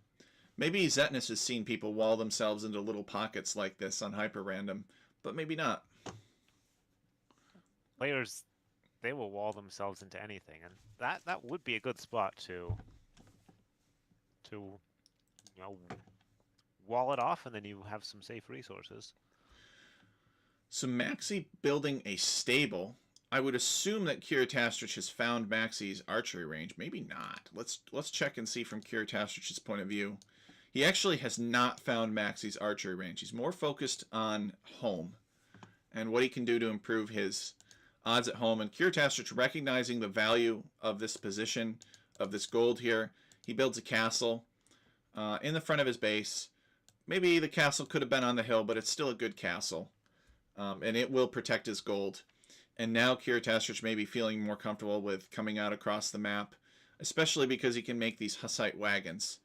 Maybe Zetnus has seen people wall themselves into little pockets like this on Hyperrandom, but maybe not. Players, they will wall themselves into anything, and that would be a good spot to you know, wall it off, and then you have some safe resources. So Maxi building a stable. I would assume that Kiritastrich has found Maxi's archery range. Maybe not. Let's check and see from Kiritastrich's point of view. He actually has not found Maxi's archery range. He's more focused on home and what he can do to improve his odds at home. And Kiritastrich, recognizing the value of this position, of this gold here, he builds a castle in the front of his base. Maybe the castle could have been on the hill, but it's still a good castle. And it will protect his gold. And now Kiritastrich may be feeling more comfortable with coming out across the map, especially because he can make these Hussite wagons.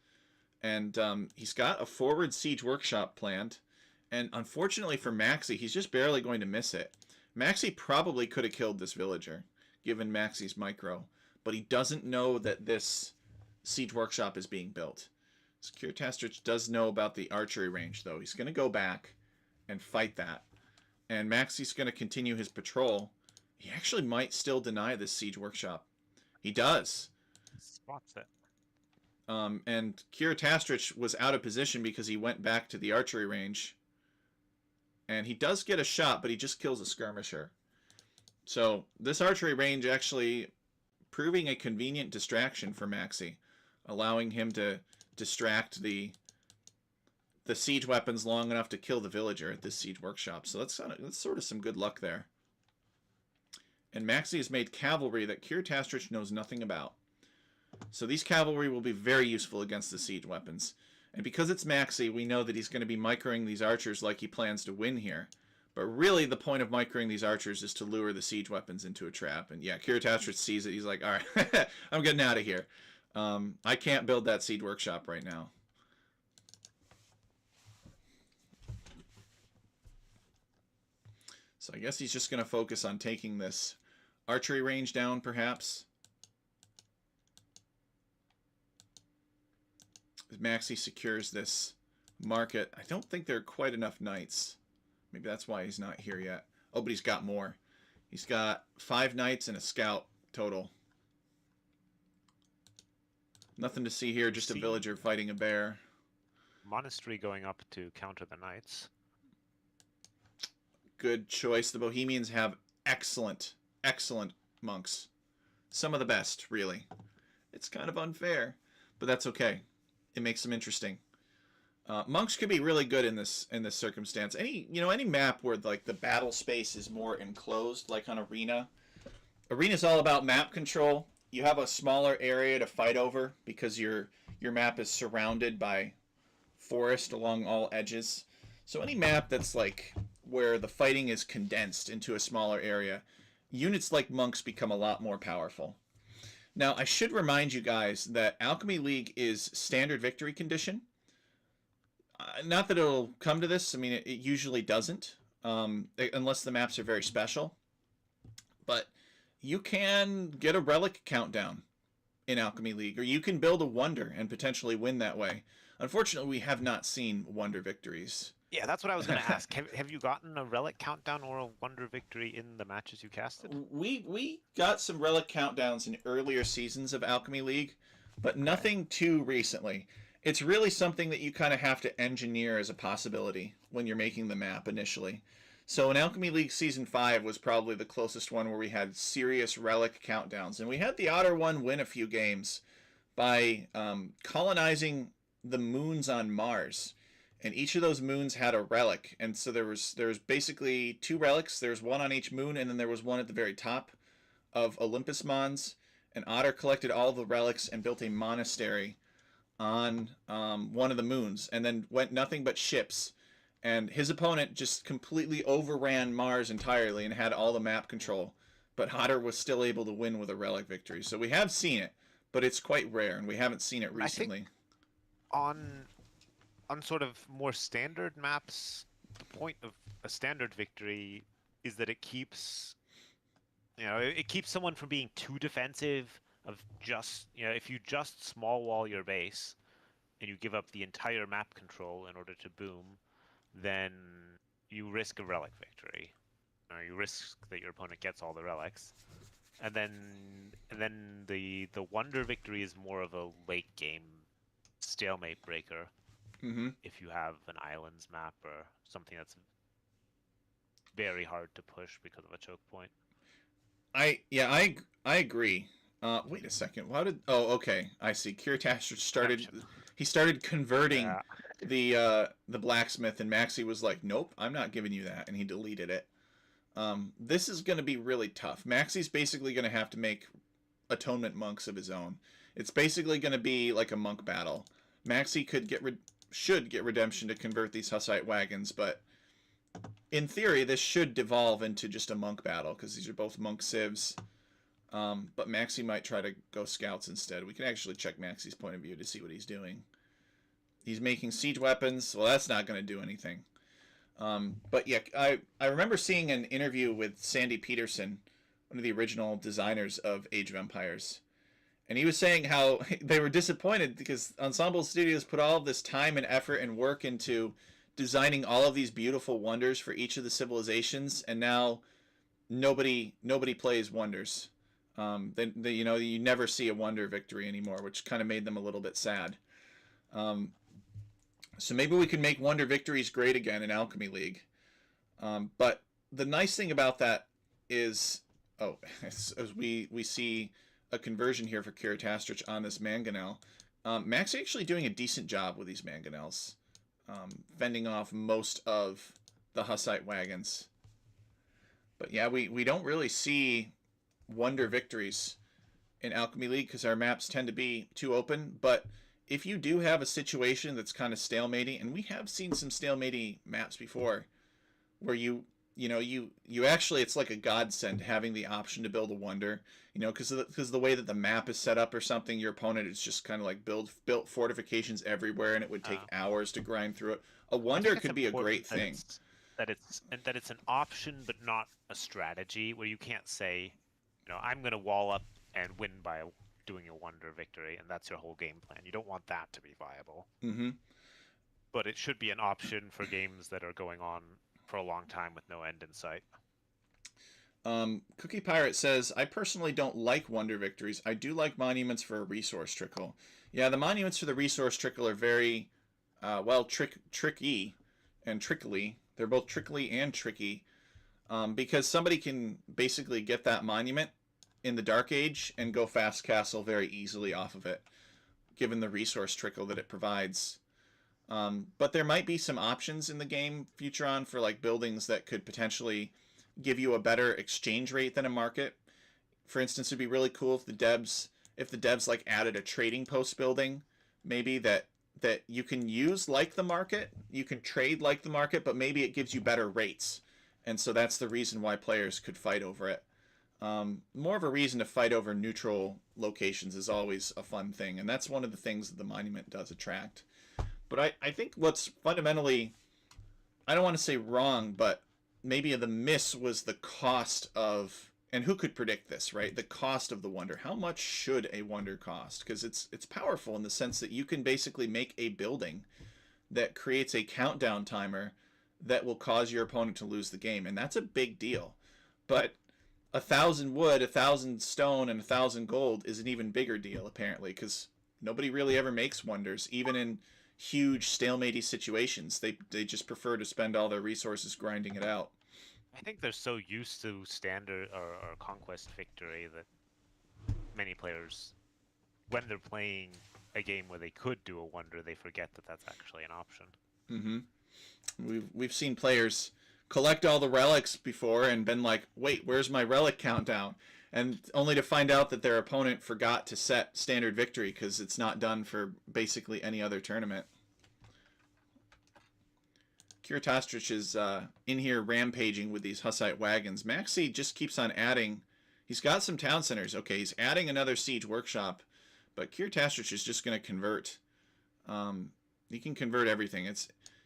And he's got a forward siege workshop planned. And unfortunately for Maxi, he's just barely going to miss it. Maxi probably could have killed this villager, given Maxi's micro. But he doesn't know that this siege workshop is being built. So Kiritastrich does know about the archery range, though. He's going to go back and fight that. And Maxi's going to continue his patrol. He actually might still deny this siege workshop. He does. Spots it. And Kiritastrich was out of position because he went back to the archery range. And he does get a shot, but he just kills a skirmisher. So this archery range actually proving a convenient distraction for Maxi, allowing him to distract the siege weapons long enough to kill the villager at this siege workshop. So that's sort of some good luck there. And Maxi has made cavalry that Kiritastrich knows nothing about. So these cavalry will be very useful against the siege weapons. And because it's Maxi, we know that he's going to be microing these archers like he plans to win here. But really, the point of microing these archers is to lure the siege weapons into a trap. And yeah, Kiritastrich sees it. He's like, all right, I'm getting out of here. I can't build that siege workshop right now. So I guess he's just going to focus on taking this archery range down, perhaps. Maxi secures this market. I don't think there are quite enough knights. Maybe that's why he's not here yet. Oh, but he's got more. He's got 5 knights and a scout total. Nothing to see here, just a villager fighting a bear. Monastery going up to counter the knights. Good choice. The Bohemians have excellent, excellent monks. Some of the best, really. It's kind of unfair, but that's okay. It makes them interesting. Monks could be really good in this circumstance. Any map where like the battle space is more enclosed, like on Arena. Arena's all about map control. You have a smaller area to fight over because your map is surrounded by forest along all edges. So any map that's like where the fighting is condensed into a smaller area, units like monks become a lot more powerful. Now, I should remind you guys that Alchemy League is standard victory condition. Not that it'll come to this. I mean, it usually doesn't, unless the maps are very special. But you can get a relic countdown in Alchemy League, or you can build a wonder and potentially win that way. Unfortunately, we have not seen wonder victories. Yeah, that's what I was going to ask. Have you gotten a relic countdown or a wonder victory in the matches you casted? We got some relic countdowns in earlier seasons of Alchemy League, but nothing too recently. It's really something that you kind of have to engineer as a possibility when you're making the map initially. So in Alchemy League Season 5 was probably the closest one where we had serious relic countdowns. And we had the Otter one win a few games by colonizing the moons on Mars. And each of those moons had a relic. And so there was basically 2 relics. There's one on each moon, and then there was one at the very top of Olympus Mons. And Otter collected all the relics and built a monastery on one of the moons, and then went nothing but ships. And his opponent just completely overran Mars entirely and had all the map control. But Otter was still able to win with a relic victory. So we have seen it, but it's quite rare, and we haven't seen it recently. I think on sort of more standard maps, the point of a standard victory is that it keeps someone from being too defensive. Of just, if you just small wall your base and you give up the entire map control in order to boom, then you risk a relic victory. Or you risk that your opponent gets all the relics. And then the wonder victory is more of a late game stalemate breaker. Mm-hmm. If you have an islands map or something that's very hard to push because of a choke point. I agree. Wait a second. Oh, okay. I see. Kiritastrich started converting the blacksmith, and Maxi was like, "Nope, I'm not giving you that," and he deleted it. This is going to be really tough. Maxi's basically going to have to make atonement monks of his own. It's basically going to be like a monk battle. Maxi should get redemption to convert these Hussite wagons, but in theory, this should devolve into just a monk battle because these are both monk civs. But Maxi might try to go scouts instead. We can actually check Maxi's point of view to see what he's doing. He's making siege weapons. Well, that's not going to do anything. But yeah, I remember seeing an interview with Sandy Peterson, one of the original designers of Age of Empires. And he was saying how they were disappointed because Ensemble Studios put all of this time and effort and work into designing all of these beautiful wonders for each of the civilizations, and now nobody plays wonders. You never see a wonder victory anymore, which kind of made them a little bit sad. So maybe we can make wonder victories great again in Alchemy League. But the nice thing about that is, as we see a conversion here for Kiritastrich on this mangonel. Max actually doing a decent job with these mangonels, fending off most of the Hussite wagons. But yeah, we don't really see wonder victories in Alchemy League because our maps tend to be too open. But if you do have a situation that's kind of stalematy, and we have seen some stalematy maps before, where you you actually, it's like a godsend having the option to build a wonder, because the way that the map is set up or something, your opponent is just kind of like built fortifications everywhere, and it would take Uh, hours to grind through it. A I wonder think it's could be a important great thing. that it's an option but not a strategy where you can't say, I'm going to wall up and win by doing a wonder victory, and that's your whole game plan. You don't want that to be viable. Mm-hmm. But it should be an option for games that are going on for a long time with no end in sight. Cookie Pirate says, I personally don't like wonder victories. I do like monuments for a resource trickle. Yeah, the monuments for the resource trickle are very, tricky and trickly. They're both trickly and tricky, because somebody can basically get that monument in the Dark Age and go fast castle very easily off of it, given the resource trickle that it provides. But there might be some options in the game future on for like buildings that could potentially give you a better exchange rate than a market. For instance, it'd be really cool if the devs like added a trading post building, maybe that you can use like the market, you can trade like the market, but maybe it gives you better rates, and so that's the reason why players could fight over it. More of a reason to fight over neutral locations is always a fun thing, and that's one of the things that the monument does attract. But I think what's fundamentally, I don't want to say wrong, but maybe the miss was the cost of, and who could predict this, right? The cost of the wonder. How much should a wonder cost? Because it's powerful in the sense that you can basically make a building that creates a countdown timer that will cause your opponent to lose the game, and that's a big deal. But 1,000 wood, 1,000 stone, and 1,000 gold is an even bigger deal, apparently, because nobody really ever makes wonders, even in huge stalematey situations. They just prefer to spend all their resources grinding it out. I think they're so used to standard or conquest victory that many players, when they're playing a game where they could do a wonder, they forget that that's actually an option. Mm-hmm. We've seen players collect all the relics before and been like, wait, where's my relic countdown? And only to find out that their opponent forgot to set standard victory because it's not done for basically any other tournament. Kiritastrich is in here rampaging with these Hussite wagons. Maxi just keeps on adding. He's got some town centers. Okay, he's adding another siege workshop, but Kiritastrich is just going to convert. He can convert everything.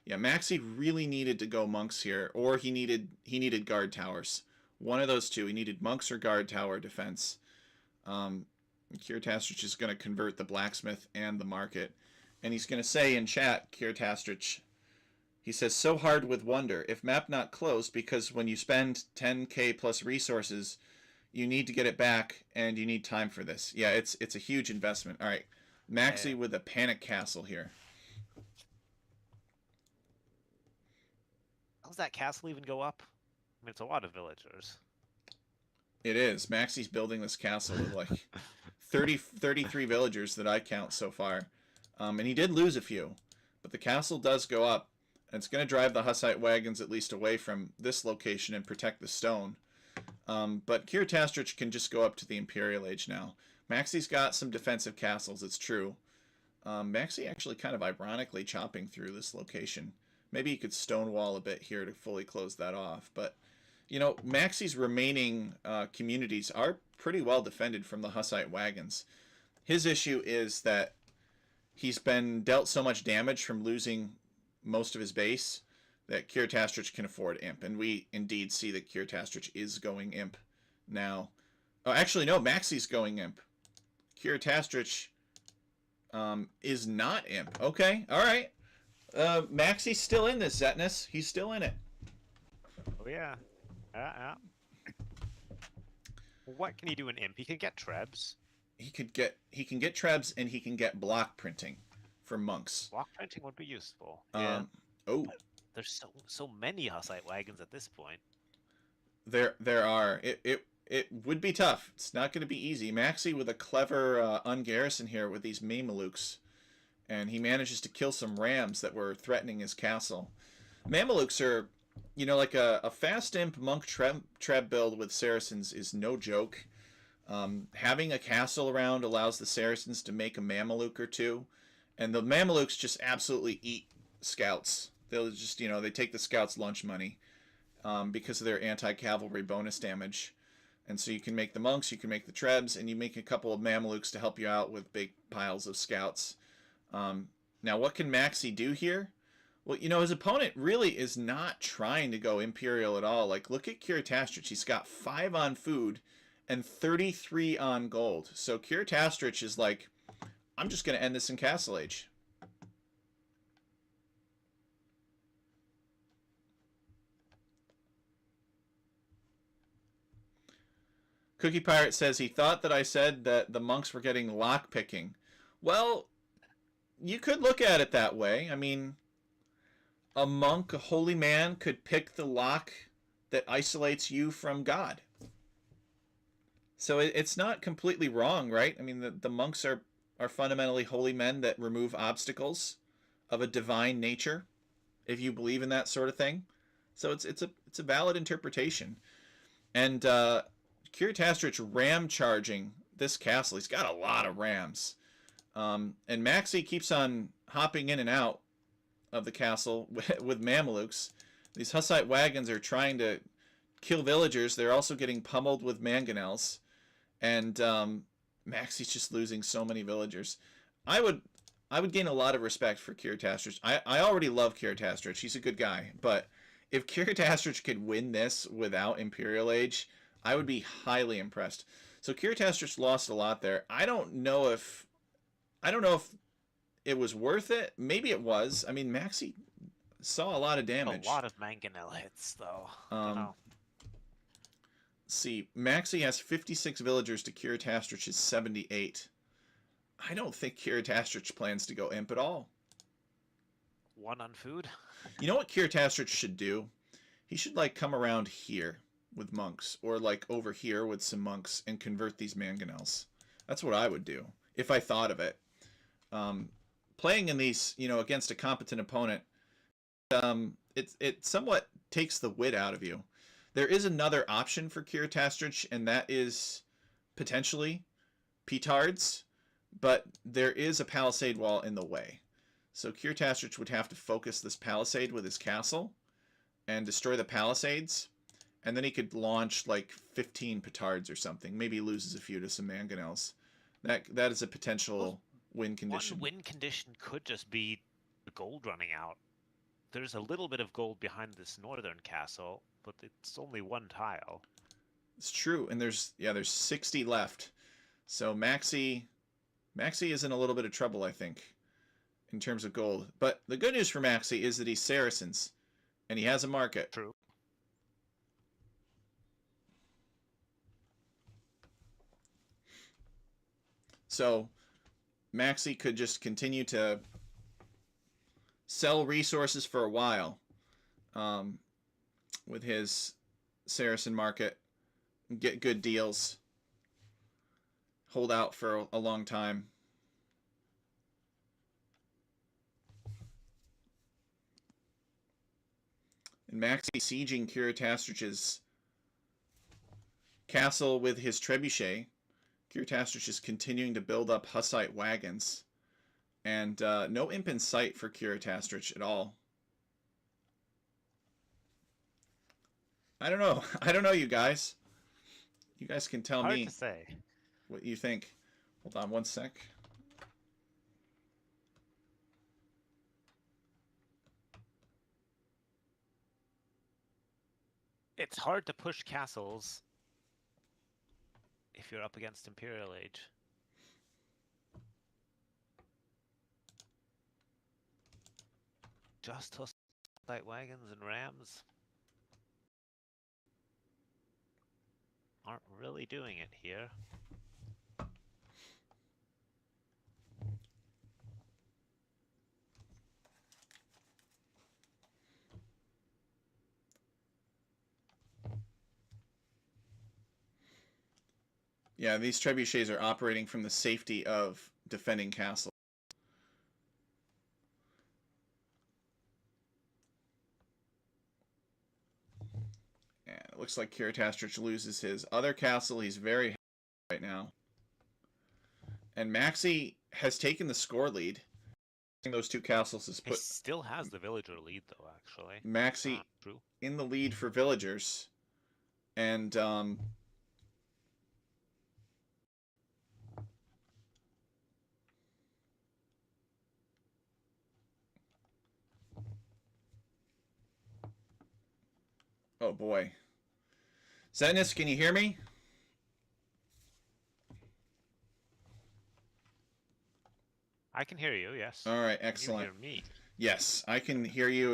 Maxi really needed to go monks here, or he needed guard towers. One of those two. He needed monks or guard tower defense. Kiritastrich is going to convert the blacksmith and the market. And he's going to say in chat, Kiritastrich, he says, so hard with wonder. If map not closed, because when you spend 10k plus resources, you need to get it back, and you need time for this. Yeah, it's a huge investment. All right, Maxi with a panic castle here. How does that castle even go up? I mean, it's a lot of villagers. It is. Maxi's building this castle with like 33 villagers that I count so far. And he did lose a few, but the castle does go up. And it's going to drive the Hussite wagons at least away from this location and protect the stone. But Kiritastrich can just go up to the Imperial Age now. Maxi's got some defensive castles, it's true. Maxi actually kind of ironically chopping through this location. Maybe he could stonewall a bit here to fully close that off. But, Maxi's remaining communities are pretty well defended from the Hussite wagons. His issue is that he's been dealt so much damage from losing most of his base that Kiritastrich can afford imp, and we indeed see that Kiritastrich is going imp now. Oh, actually no, Maxi's going imp. Kiritastrich is not imp. Okay, all right. Maxi's still in this, Zetnus. He's still in it. Oh yeah. What can he do in imp? He can get trebs. He can get trebs, and he can get block printing for monks. Block printing would be useful. Yeah. But there's so many Hussite wagons at this point. There are. It would be tough. It's not going to be easy. Maxi with a clever ungarrison here with these Mamelukes, and he manages to kill some rams that were threatening his castle. Mamelukes are, like a fast imp monk treb build with Saracens is no joke. Having a castle around allows the Saracens to make a Mameluke or two. And the Mamelukes just absolutely eat scouts. They'll just, they take the scouts' lunch money. because of their anti-cavalry bonus damage. And so you can make the monks, you can make the trebs, and you make a couple of Mamelukes to help you out with big piles of scouts. Now, what can Maxi do here? Well, you know, his opponent really is not trying to go Imperial at all. Like, look at Kiritastrich. He's got 5 on food and 33 on gold. So Kiritastrich is like, I'm just going to end this in Castle Age. Cookie Pirate says he thought that I said that the monks were getting lockpicking. Well, you could look at it that way. I mean, a monk, a holy man, could pick the lock that isolates you from God. So it's not completely wrong, right? I mean, the monks are fundamentally holy men that remove obstacles of a divine nature, if you believe in that sort of thing. So it's a valid interpretation. And Kiritastrich ram charging this castle. He's got a lot of rams. And Maxi keeps on hopping in and out of the castle with Mamelukes. These Hussite wagons are trying to kill villagers. They're also getting pummeled with mangonels. And Maxi's just losing so many villagers. I would gain a lot of respect for Kiritastrich. I already love Kiritastrich. He's a good guy. But if Kiritastrich could win this without Imperial Age, I would be highly impressed. So Kiritastrich lost a lot there. I don't know if it was worth it. Maybe it was. I mean, Maxi saw a lot of damage. A lot of mangonel hits, though. See, Maxi has 56 villagers to Kiritastrich's 78. I don't think Kiritastrich plans to go imp at all. 1 on food? You know what Kiritastrich should do? He should, like, come around here with monks, or, like, over here with some monks and convert these mangonels. That's what I would do, if I thought of it. Playing in these, you know, against a competent opponent, it somewhat takes the wit out of you. There is another option for Kiritastrich, and that is potentially petards, but there is a palisade wall in the way. So Kiritastrich would have to focus this palisade with his castle and destroy the palisades, and then he could launch like 15 petards or something. Maybe he loses a few to some mangonels. That is a potential win condition. One win condition could just be the gold running out. There's a little bit of gold behind this northern castle, but it's only 1 tile. It's true, and there's 60 left. So Maxi is in a little bit of trouble, I think, in terms of gold. But the good news for Maxi is that he's Saracens, and he has a market. True. So Maxi could just continue to sell resources for a while with his Saracen market, get good deals, hold out for a long time. And Maxi sieging Kiritastrich's castle with his trebuchet. Kiritastrich is continuing to build up Hussite wagons. And no imp in sight for Kiritastrich at all. I don't know. I don't know, you guys. You guys can tell me to say what you think. Hold on one sec. It's hard to push castles if you're up against Imperial Age. Just Hussite wagons and rams aren't really doing it here. Yeah, these trebuchets are operating from the safety of defending castles. And it looks like Kiritastrich loses his other castle. He's very happy right now. And Maxi has taken the score lead. those 2 castles has He put still has the villager lead, though, actually. Maxi True. in the lead for villagers. And oh boy. Zetnus, can you hear me? I can hear you, yes. All right, Can you excellent. hear me? Yes, I can hear you